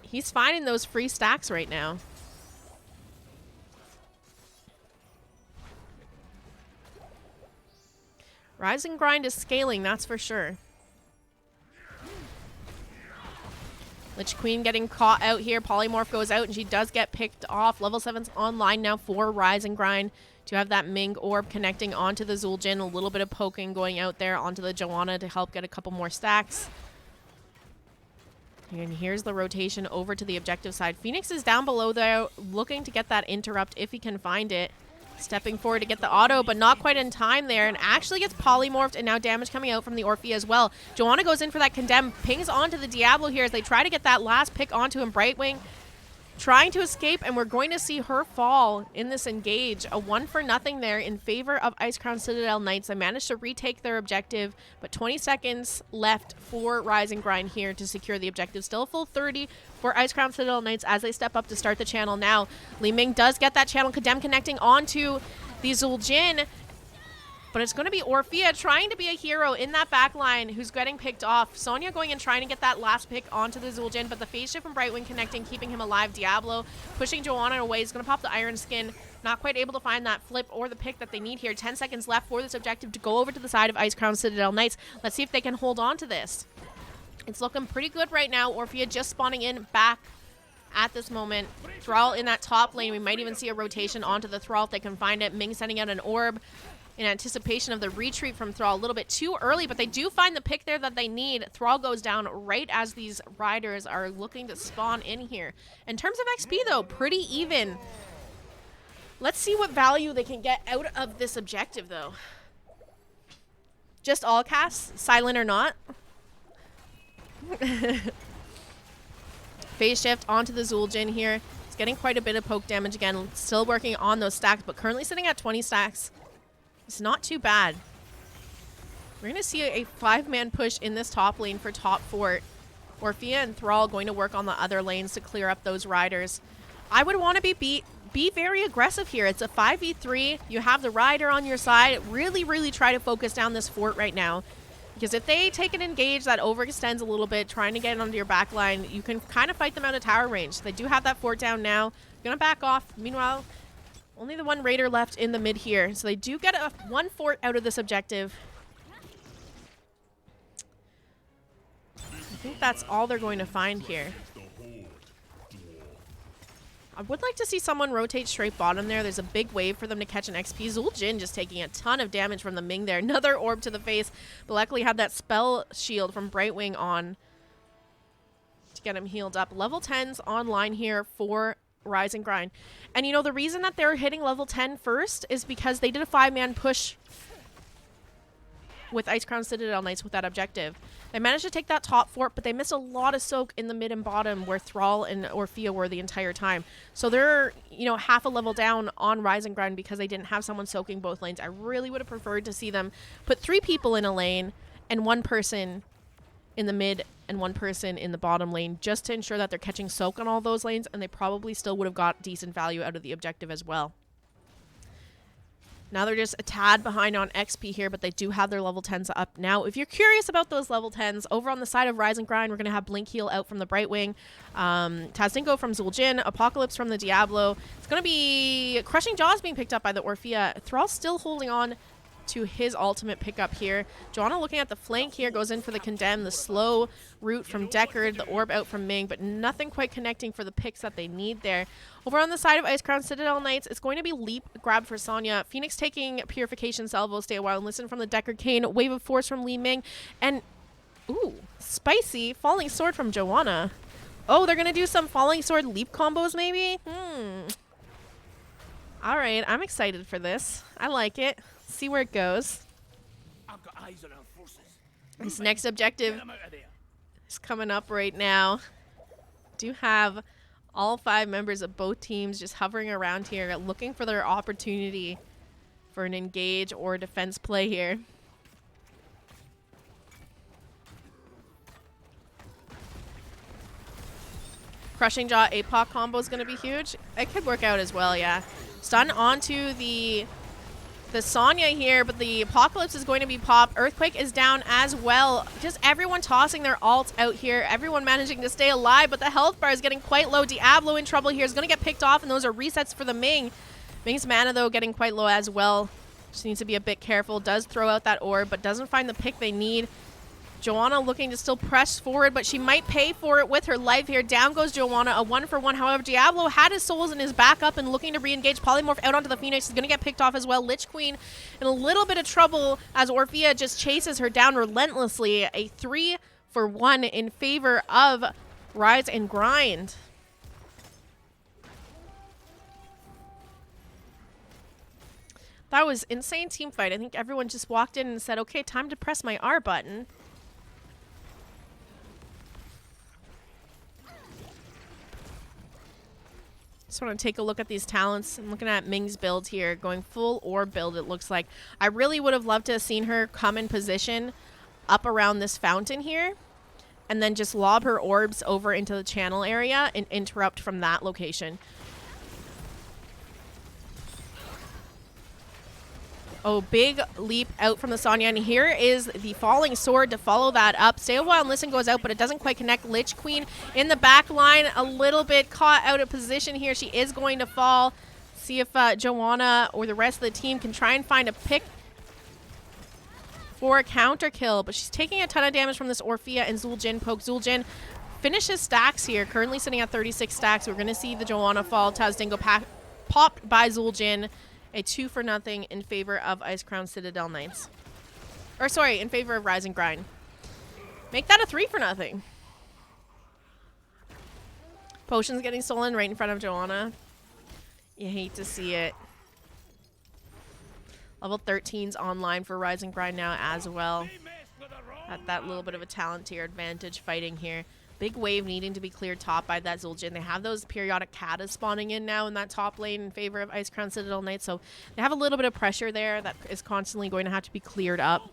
He's finding those free stacks right now. Rise and Grind is scaling, that's for sure. Lich Queen getting caught out here. Polymorph goes out and she does get picked off. Level 7's online now for Rise and Grind. To have that Ming orb connecting onto the Zul'jin. A little bit of poking going out there onto the Joanna to help get a couple more stacks. And here's the rotation over to the objective side. Phoenix is down below there, looking to get that interrupt if he can find it. Stepping forward to get the auto, but not quite in time there, and actually gets polymorphed, and now damage coming out from the Orphea as well. Joanna goes in for that condemn, pings onto the Diablo here as they try to get that last pick onto him. Brightwing trying to escape, and we're going to see her fall in this engage. A 1-for-0 there in favor of Icecrown Citadel Knights. They managed to retake their objective, but 20 seconds left for Rise and Grind here to secure the objective. Still a full 30 for Icecrown Citadel Knights as they step up to start the channel now. Li Ming does get that channel condemn connecting onto the Zul'jin, but it's going to be Orphea trying to be a hero in that back line who's getting picked off. Sonya going and trying to get that last pick onto the Zul'jin, but the phase shift from Brightwing connecting, keeping him alive. Diablo pushing Joanna away. He's going to pop the Iron Skin. Not quite able to find that flip or the pick that they need here. 10 seconds left for this objective to go over to the side of Icecrown Citadel Knights. Let's see if they can hold on to this. It's looking pretty good right now. Orphea just spawning in back at this moment. Thrall in that top lane. We might even see a rotation onto the Thrall if they can find it. Ming sending out an orb in anticipation of the retreat from Thrall. A little bit too early, but they do find the pick there that they need. Thrall goes down right as these riders are looking to spawn in here. In terms of XP, though, pretty even. Let's see what value they can get out of this objective, though. Just all casts, silent or not. Phase shift onto the Zul'jin here. It's getting quite a bit of poke damage again. Still working on those stacks, but currently sitting at 20 stacks. It's not too bad. We're going to see a 5-man push in this top lane for top fort. Orphea and Thrall going to work on the other lanes to clear up those riders. I would want to be very aggressive here. It's a 5v3. You have the rider on your side. Really, really try to focus down this fort right now. Because if they take an engage that overextends a little bit, trying to get it onto your back line, you can kind of fight them out of tower range. They do have that fort down now. Going to back off. Meanwhile, only the one raider left in the mid here. So they do get one fort out of this objective. I think that's all they're going to find here. I would like to see someone rotate straight bottom there. There's a big wave for them to catch an XP. Zul'jin just taking a ton of damage from the Ming there. Another orb to the face. But luckily had that spell shield from Brightwing on to get him healed up. Level 10's online here for Rise and Grind. And you know, the reason that they're hitting level 10 first is because they did a 5-man push with Icecrown Citadel Knights with that objective. They managed to take that top fort, but they missed a lot of soak in the mid and bottom where Thrall and Orphea were the entire time. So they're, you know, half a level down on Rise and Grind because they didn't have someone soaking both lanes. I really would have preferred to see them put 3 people in a lane and 1 person in the mid and 1 person in the bottom lane just to ensure that they're catching soak on all those lanes, and they probably still would have got decent value out of the objective as well. Now they're just a tad behind on XP here, but they do have their level 10s up now. If you're curious about those level 10s, over on the side of Rise and Grind, we're going to have Blink Heal out from the Brightwing, Tazinko from Zul'jin, Apocalypse from the Diablo. It's going to be Crushing Jaws being picked up by the Orphea. Thrall's still holding on to his ultimate pickup here. Joanna looking at the flank here, goes in for the Condemn, the slow route from Deckard, the orb out from Ming, but nothing quite connecting for the picks that they need there. Over on the side of Icecrown Citadel Knights, it's going to be Leap grab for Sonya. Phoenix taking Purification Salvo, stay a while and listen from the Deckard Kane, Wave of Force from Li Ming, and ooh, spicy Falling Sword from Joanna. Oh, they're gonna do some Falling Sword Leap combos maybe? Alright, I'm excited for this. I like it. See where it goes. I've got eyes on our forces. This next objective Get them out of there. is coming up right now. Do have all 5 members of both teams just hovering around here, looking for their opportunity for an engage or defense play here. Crushing Jaw APOC combo is going to be huge. It could work out as well, yeah. Stun onto the the Sonya here, but the Apocalypse is going to be popped. Earthquake is down as well. Just everyone tossing their ults out here. Everyone managing to stay alive, but the health bar is getting quite low. Diablo in trouble here. Is going to get picked off, and those are resets for the Ming. Ming's mana, though, getting quite low as well. Just needs to be a bit careful. Does throw out that orb, but doesn't find the pick they need. Joanna looking to still press forward, but she might pay for it with her life here. Down goes Joanna, a 1-for-1. However, Diablo had his souls and is back up and looking to re-engage. Polymorph out onto the Phoenix. Is going to get picked off as well. Lich Queen in a little bit of trouble as Orphea just chases her down relentlessly. A 3-for-1 in favor of Rise and Grind. That was insane team fight. I think everyone just walked in and said, okay, time to press my R button. Just want to take a look at these talents. I'm looking at Ming's build here, going full orb build, it looks like. I really would have loved to have seen her come in position up around this fountain here, and then just lob her orbs over into the channel area and interrupt from that location. Oh, big leap out from the Sonya, and here is the falling sword to follow that up. Stay a while and listen goes out, but it doesn't quite connect. Lich Queen in the back line, a little bit caught out of position here. She is going to fall. See if Joanna or the rest of the team can try and find a pick for a counter kill, but she's taking a ton of damage from this Orphea and Zul'jin poke. Zul'jin finishes stacks here, currently sitting at 36 stacks. We're going to see the Joanna fall. Tazdingo popped by Zul'jin. A 2-for-0 in favor of Icecrown Citadel Knights. Or sorry, in favor of Rise and Grind. Make that a 3-for-0. Potions getting stolen right in front of Joanna. You hate to see it. Level 13's online for Rise and Grind now as well. At that little bit of a talent tier advantage fighting here. Big wave needing to be cleared top by that Zul'jin. They have those periodic katas spawning in now in that top lane in favor of Icecrown Citadel Knights, so they have a little bit of pressure there that is constantly going to have to be cleared up.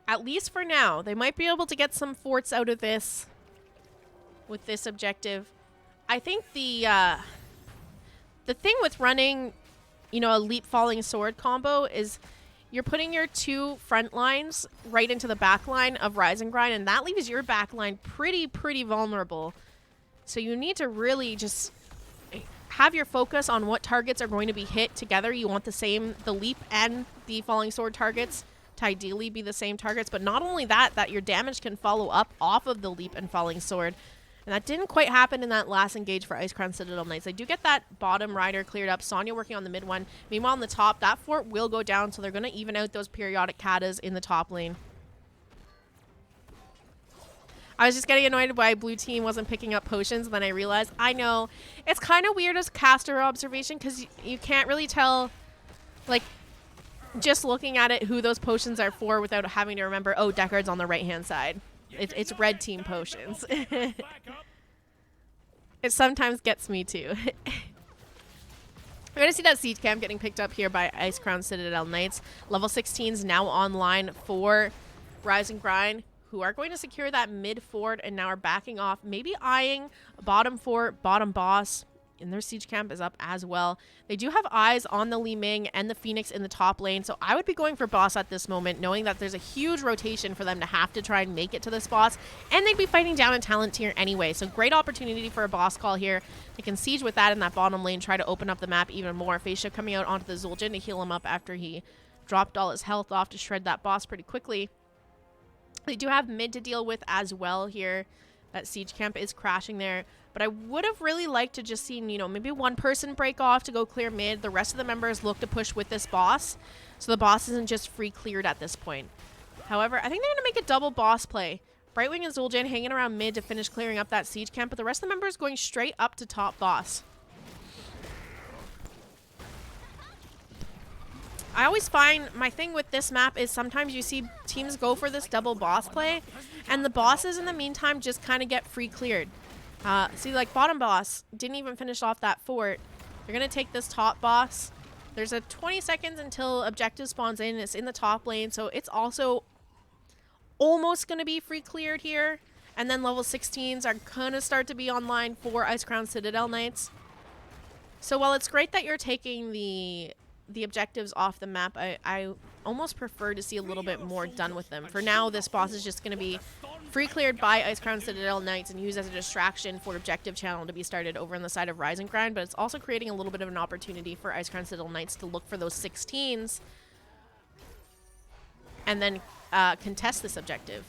At least for now. They might be able to get some forts out of this with this objective. I think the thing with running, you know, a leap falling sword combo is you're putting your two front lines right into the back line of Rise and Grind, and that leaves your back line pretty vulnerable. So you need to really just have your focus on what targets are going to be hit together. You want the leap and the falling sword targets to ideally be the same targets, but not only that, that your damage can follow up off of the leap and falling sword. And that didn't quite happen in that last engage for Icecrown Citadel Knights. They do get that bottom rider cleared up. Sonya working on the mid one. Meanwhile, on the top, that fort will go down, so they're going to even out those periodic katas in the top lane. I was just getting annoyed why blue team wasn't picking up potions, and then I realized, I know, it's kind of weird as caster observation, because you can't really tell, like, just looking at it, who those potions are for without having to remember, oh, Deckard's on the right-hand side. It's red team potions. It sometimes gets me too. We're going to see that siege camp getting picked up here by Icecrown Citadel Knights. Level 16 is now online for Rise and Grind, who are going to secure that mid fort and now are backing off, maybe eyeing bottom fort, bottom boss. And their siege camp is up as well. They do have eyes on the Li Ming and the Phoenix in the top lane, so I would be going for boss at this moment, knowing that there's a huge rotation for them to have to try and make it to this boss, and they'd be fighting down a talent tier anyway, so great opportunity for a boss call here. They can siege with that in that bottom lane, try to open up the map even more. Facia coming out onto the Zul'jin to heal him up after he dropped all his health off to shred that boss pretty quickly. They do have mid to deal with as well here. That siege camp is crashing there. But I would have really liked to just seen, you know, maybe one person break off to go clear mid. The rest of the members look to push with this boss. So the boss isn't just free cleared at this point. However, I think they're going to make a double boss play. Brightwing and Zul'jin hanging around mid to finish clearing up that siege camp. But the rest of the members going straight up to top boss. I always find my thing with this map is sometimes you see teams go for this double boss play. And the bosses in the meantime just kind of get free cleared. See, like, bottom boss didn't even finish off that fort. They're going to take this top boss. There's a 20 seconds until objective spawns in. It's in the top lane, so it's also almost going to be free cleared here. And then level 16s are going to start to be online for Icecrown Citadel Knights. So while it's great that you're taking the objectives off the map, I almost prefer to see a little bit more done with them. For now, this boss is just going to be free cleared by Icecrown Citadel Knights and used as a distraction for objective channel to be started over on the side of Rise and Grind, but it's also creating a little bit of an opportunity for Icecrown Citadel Knights to look for those 16s and then contest this objective.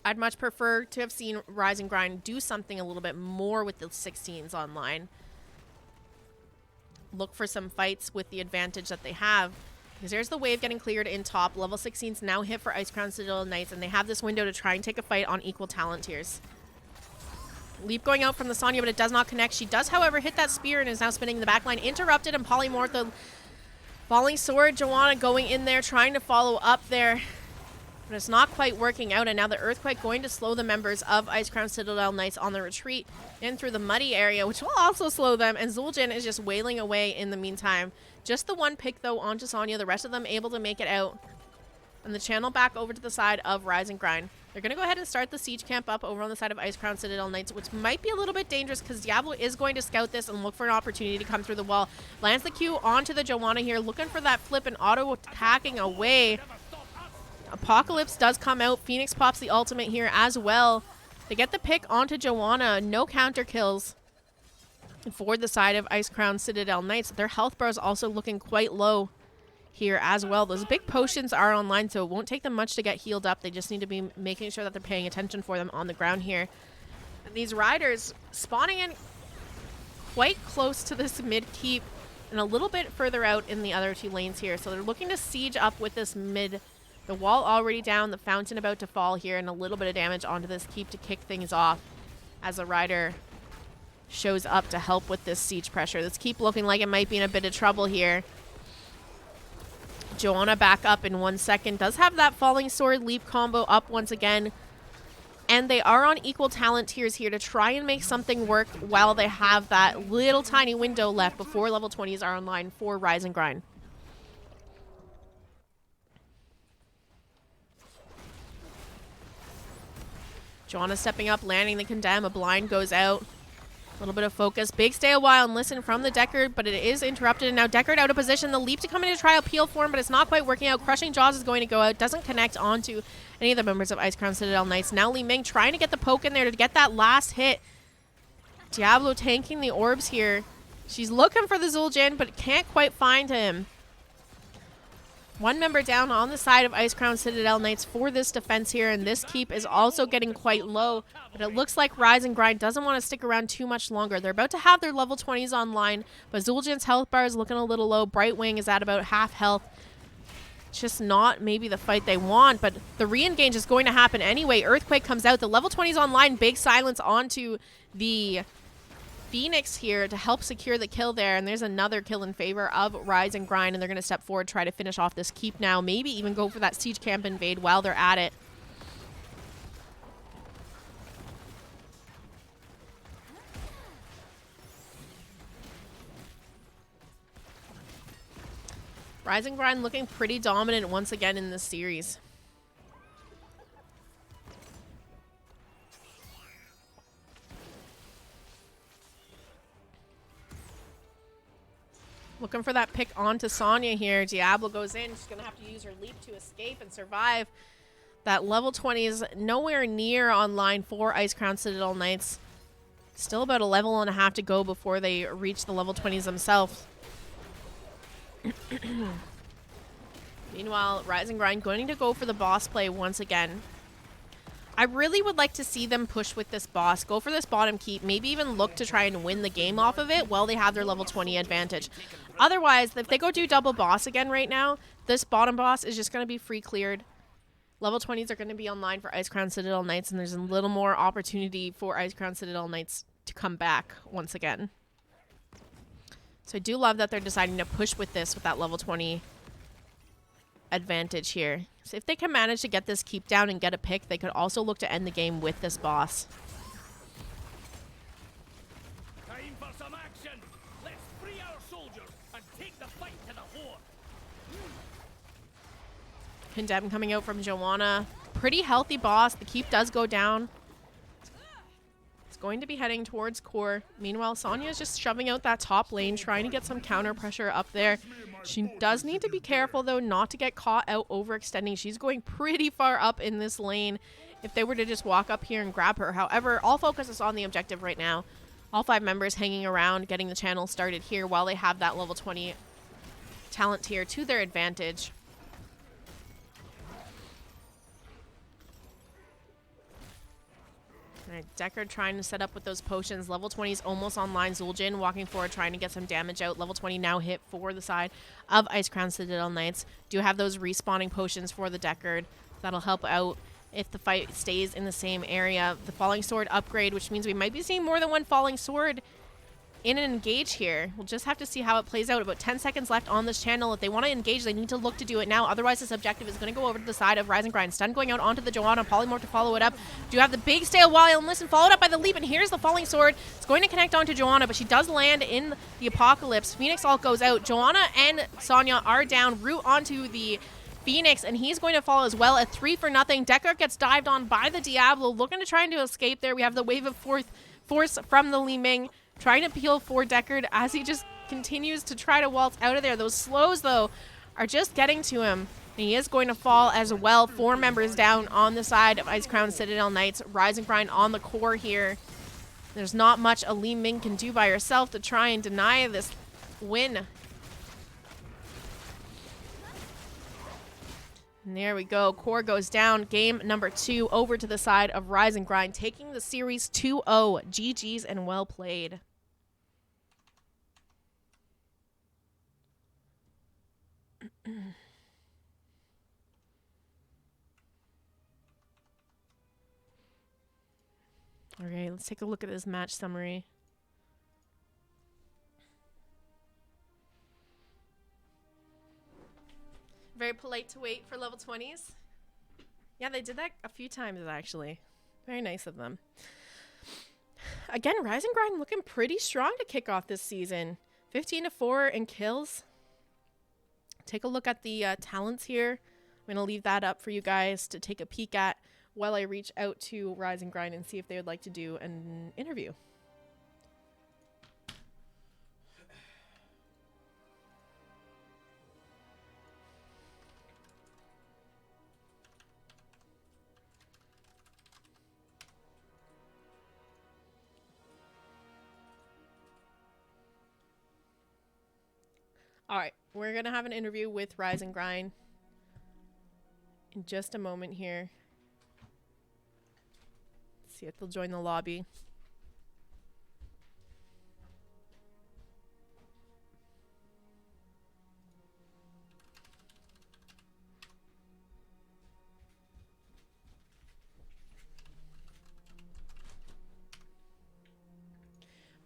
I'd much prefer to have seen Rise and Grind do something a little bit more with the 16s online. Look for some fights with the advantage that they have. Because there's the wave getting cleared in top. Level 16's now hit for Icecrown Citadel Knights, and they have this window to try and take a fight on equal talent tiers. Leap going out from the Sonya, but it does not connect. She does, however, hit that spear and is now spinning in the backline. Interrupted, and Polymorph, the falling sword. Joanna going in there, trying to follow up there. But it's not quite working out, and now the Earthquake going to slow the members of Icecrown Citadel Knights on the retreat in through the muddy area, which will also slow them, and Zul'jin is just wailing away in the meantime. Just the one pick, though, onto Sonya. The rest of them able to make it out. And the channel back over to the side of Rise and Grind. They're going to go ahead and start the siege camp up over on the side of Icecrown Citadel Knights, which might be a little bit dangerous because Diablo is going to scout this and look for an opportunity to come through the wall. Lands the Q onto the Joanna here, looking for that flip and auto-attacking away. Apocalypse does come out. Phoenix pops the ultimate here as well. They get the pick onto Joanna. No counter kills for the side of Icecrown Citadel Knights. Their health bar is also looking quite low here as well. Those big potions are online, so it won't take them much to get healed up. They just need to be making sure that they're paying attention for them on the ground here. And these riders spawning in quite close to this mid keep and a little bit further out in the other two lanes here. So they're looking to siege up with this mid. The wall already down, the fountain about to fall here, and a little bit of damage onto this keep to kick things off as a rider shows up to help with this siege pressure. This keep looking like it might be in a bit of trouble here. Joanna back up in 1 second. Does have that falling sword leap combo up once again. And they are on equal talent tiers here to try and make something work while they have that little tiny window left before level 20s are online for Rise and Grind. Joanna stepping up, landing the condemn. A blind goes out. A little bit of focus. Big stay a while and listen from the Deckard, but it is interrupted. And now Deckard out of position. The leap to come in to try appeal for him, but it's not quite working out. Crushing Jaws is going to go out. Doesn't connect onto any of the members of Icecrown Citadel Knights. Now Li Ming trying to get the poke in there to get that last hit. Diablo tanking the orbs here. She's looking for the Zul'jin, but can't quite find him. One member down on the side of Icecrown Citadel Knights for this defense here, and this keep is also getting quite low, but it looks like Rise and Grind doesn't want to stick around too much longer. They're about to have their level 20s online, but Zul'jin's health bar is looking a little low. Brightwing is at about half health. Just not maybe the fight they want, but the re-engage is going to happen anyway. Earthquake comes out. The level 20s online. Big silence onto the Phoenix here to help secure the kill there, and there's another kill in favor of Rise and Grind, and they're going to step forward, try to finish off this keep now, maybe even go for that siege camp invade while they're at it. Rise and Grind looking pretty dominant once again in this series. Looking for that pick onto Sonya here. Diablo goes in. She's going to have to use her leap to escape and survive. That level 20 is nowhere near online for Icecrown Citadel Knights. Still about a level and a half to go before they reach the level 20s themselves. Meanwhile, Rise and Grind going to go for the boss play once again. I really would like to see them push with this boss, go for this bottom keep, maybe even look to try and win the game off of it while they have their level 20 advantage. Otherwise, if they go do double boss again right now, this bottom boss is just going to be free cleared. Level 20s are going to be online for Icecrown Citadel Knights, and there's a little more opportunity for Icecrown Citadel Knights to come back once again. So I do love that they're deciding to push with this with that level 20 advantage here. So if they can manage to get this keep down and get a pick, they could also look to end the game with this boss. Time for some action. Let's free our soldiers and take the fight to the horde. Condemn coming out from Joanna. Pretty healthy boss. The keep does go down. It's going to be heading towards core. Meanwhile, Sonya's just shoving out that top lane, trying to get some counter pressure up there. She does need to be careful, though, not to get caught out overextending. She's going pretty far up in this lane if they were to just walk up here and grab her. However, all focus is on the objective right now. All 5 members hanging around, getting the channel started here while they have that level 20 talent tier to their advantage. All right, Deckard trying to set up with those potions. Level 20 is almost online. Zul'jin walking forward, trying to get some damage out. Level 20 now hit for the side of Icecrown Citadel Knights. Do have those respawning potions for the Deckard. That'll help out if the fight stays in the same area. The Falling Sword upgrade, which means we might be seeing more than one Falling Sword in an engage here. We'll just have to see how it plays out. About 10 seconds left on this channel. If they want to engage, they need to look to do it now. Otherwise, this objective is going to go over to the side of Rise and Grind. Stun going out onto the Joanna. Polymorph to follow it up. Do have the big stale while and listen, followed up by the leap, and here's the Falling Sword. It's going to connect onto Joanna, but she does land in the Apocalypse. Phoenix ult goes out. Joanna and Sonya are down. Root onto the Phoenix, and he's going to fall as well. A 3-for-0. Deckard gets dived on by the Diablo, looking to try and escape there. We have the wave of force from the Li Ming, trying to peel for Deckard as he just continues to try to waltz out of there. Those slows, though, are just getting to him. And he is going to fall as well. 4 members down on the side of Icecrown Citadel Knights. Rise and Grind on the core here. There's not much a Li Ming can do by herself to try and deny this win. And there we go. Core goes down. Game number 2 over to the side of Rise and Grind, taking the series 2-0. GG's and well played. All right, let's take a look at this match summary. Very polite to wait for level 20s. Yeah, they did that a few times, actually. Very nice of them. Again, Rise and Grind looking pretty strong to kick off this season. 15-4 in kills. Take a look at the talents here. I'm going to leave that up for you guys to take a peek at while I reach out to Rise and Grind and see if they would like to do an interview. All right, we're going to have an interview with Rise and Grind in just a moment here. Let's see if they'll join the lobby.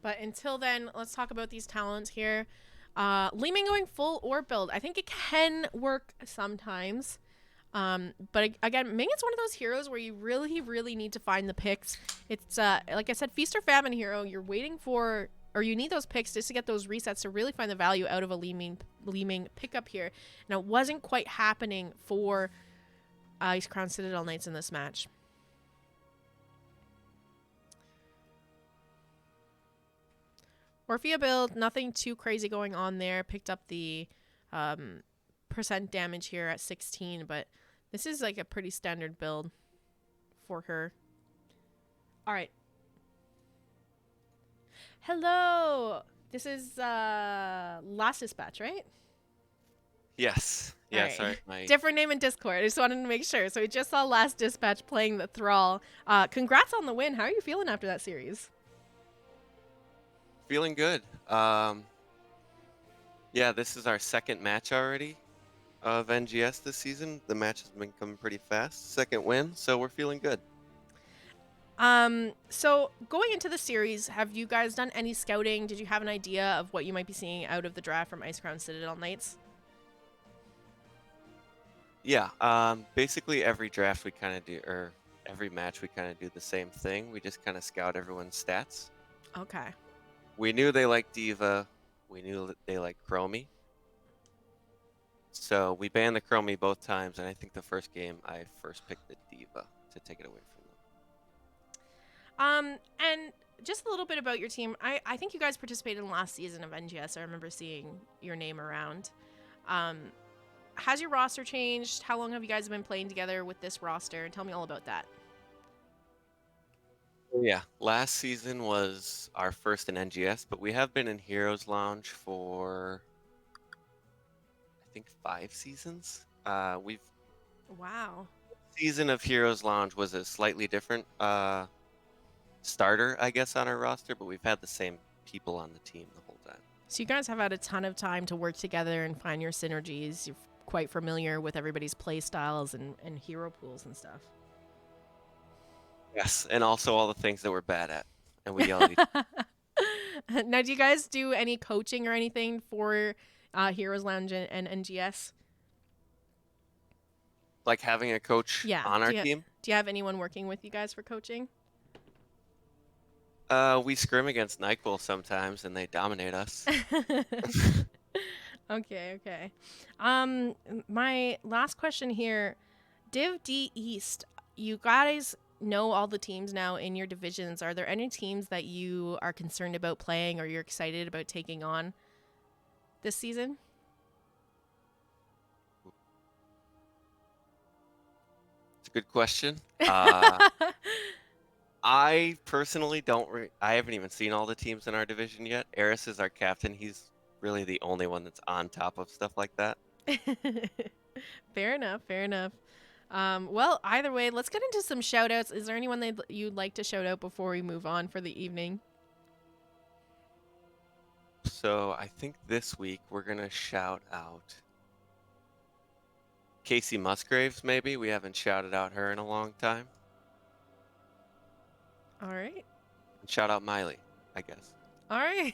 But until then, let's talk about these talents here. Li Ming going full orb build. I think it can work sometimes. But again, Ming is one of those heroes where you really, really need to find the picks. It's, like I said, feast or famine hero. You're waiting for, or you need those picks just to get those resets to really find the value out of a Li Ming pickup here. Now, it wasn't quite happening for Icecrown Citadel Knights in this match. Orphea build, nothing too crazy going on there. Picked up the percent damage here at 16, but this is like a pretty standard build for her. All right. Hello. This is Last Dispatch, right? Yes. Yeah, All right. sorry. Different name in Discord. I just wanted to make sure. So we just saw Last Dispatch playing the Thrall. Congrats on the win. How are you feeling after that series? Feeling good. Yeah, this is our second match already of NGS this season. The match has been coming pretty fast. Second win, so we're feeling good. So going into the series, have you guys done any scouting? Did you have an idea of what you might be seeing out of the draft from Icecrown Citadel Knights? Yeah, basically every draft we kind of do, or every match we kind of do the same thing. We just kind of scout everyone's stats. Okay. We knew they liked Diva. We knew that they liked Chromie. So we banned the Chromie both times, and I think the first game I first picked the Diva to take it away from them. And just a little bit about your team. I think you guys participated in last season of NGS. I remember seeing your name around. Has your roster changed? How long have you guys been playing together with this roster? Tell me all about that. Yeah, last season was our first in NGS, but we have been in Heroes Lounge for I think 5 seasons. We've Wow. season of Heroes Lounge was a slightly different starter, I guess, on our roster, but we've had the same people on the team the whole time. So you guys have had a ton of time to work together and find your synergies. You're quite familiar with everybody's play styles and hero pools and stuff. Yes, and also all the things that we're bad at, and we yell at each other. Now, do you guys do any coaching or anything for Heroes Lounge and NGS? Like having a coach Yeah. on our team. Do you have anyone working with you guys for coaching? We scrim against NyQuil sometimes, and they dominate us. Okay. My last question here, Div D East. You guys know all the teams now in your divisions. Are there any teams that you are concerned about playing or you're excited about taking on this season? It's a good question. I personally don't. I haven't even seen all the teams in our division yet. Eris is our captain. He's really the only one that's on top of stuff like that. Fair enough. Well, either way, let's get into some shout outs. Is there anyone you'd like to shout out before we move on for the evening? So I think this week we're going to shout out Casey Musgraves, maybe. We haven't shouted out her in a long time. All right. And shout out Miley, I guess. All right.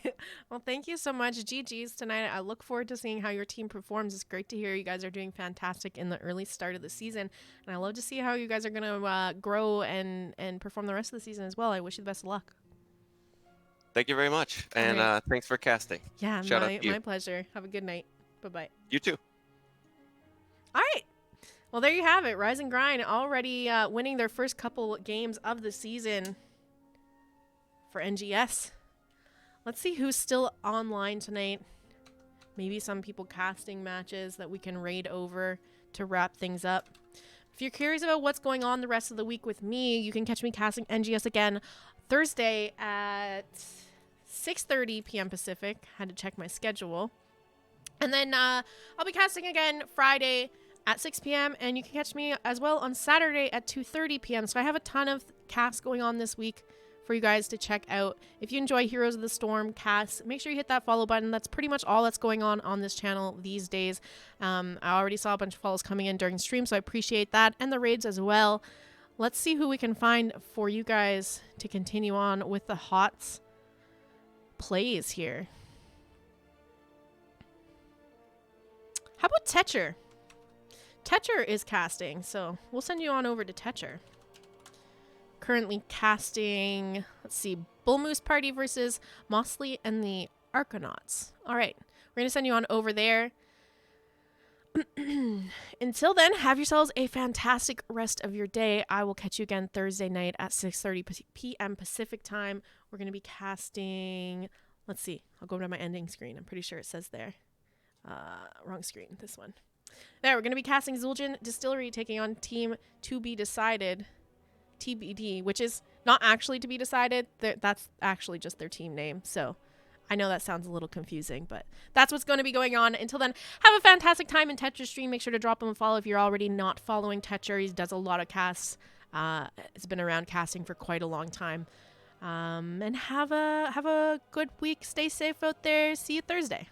Well, thank you so much. GG's tonight. I look forward to seeing how your team performs. It's great to hear you guys are doing fantastic in the early start of the season. And I love to see how you guys are going to grow and perform the rest of the season as well. I wish you the best of luck. Thank you very much. And right. Thanks for casting. Yeah, Shout out to you. my pleasure. Have a good night. Bye-bye. You too. All right. Well, there you have it. Rise and Grind already winning their first couple games of the season for NGS. Let's see who's still online tonight. Maybe some people casting matches that we can raid over to wrap things up. If you're curious about what's going on the rest of the week with me, you can catch me casting NGS again Thursday at 6:30 p.m. Pacific. Had to check my schedule. And then I'll be casting again Friday at 6 p.m. And you can catch me as well on Saturday at 2:30 p.m. So I have a ton of casts going on this week for you guys to check out. If you enjoy Heroes of the Storm casts, make sure you hit that follow button. That's pretty much all that's going on this channel these days. I already saw a bunch of follows coming in during stream, so I appreciate that, and the raids as well. Let's see who we can find for you guys to continue on with the HOTS plays here. How about Tetcher? Tetcher is casting, so we'll send you on over to Tetcher. Currently casting, let's see, Bull Moose Party versus Mosley and the Arcanauts. All right, we're going to send you on over there. Until then, have yourselves a fantastic rest of your day. I will catch you again Thursday night at 6:30 p.m. Pacific time. We're going to be casting, let's see, I'll go to my ending screen. I'm pretty sure it says there. Wrong screen, this one. There, we're going to be casting Zul'jin Distillery taking on Team To Be Decided, TBD, which is not actually to be decided. That's actually just their team name. So I know that sounds a little confusing, but that's what's going to be going on. Until then, have a fantastic time in Tetcher's stream. Make sure to drop him a follow if you're already not following Tetcher. He does a lot of casts. He's been around casting for quite a long time. And have a good week. Stay safe out there. See you Thursday.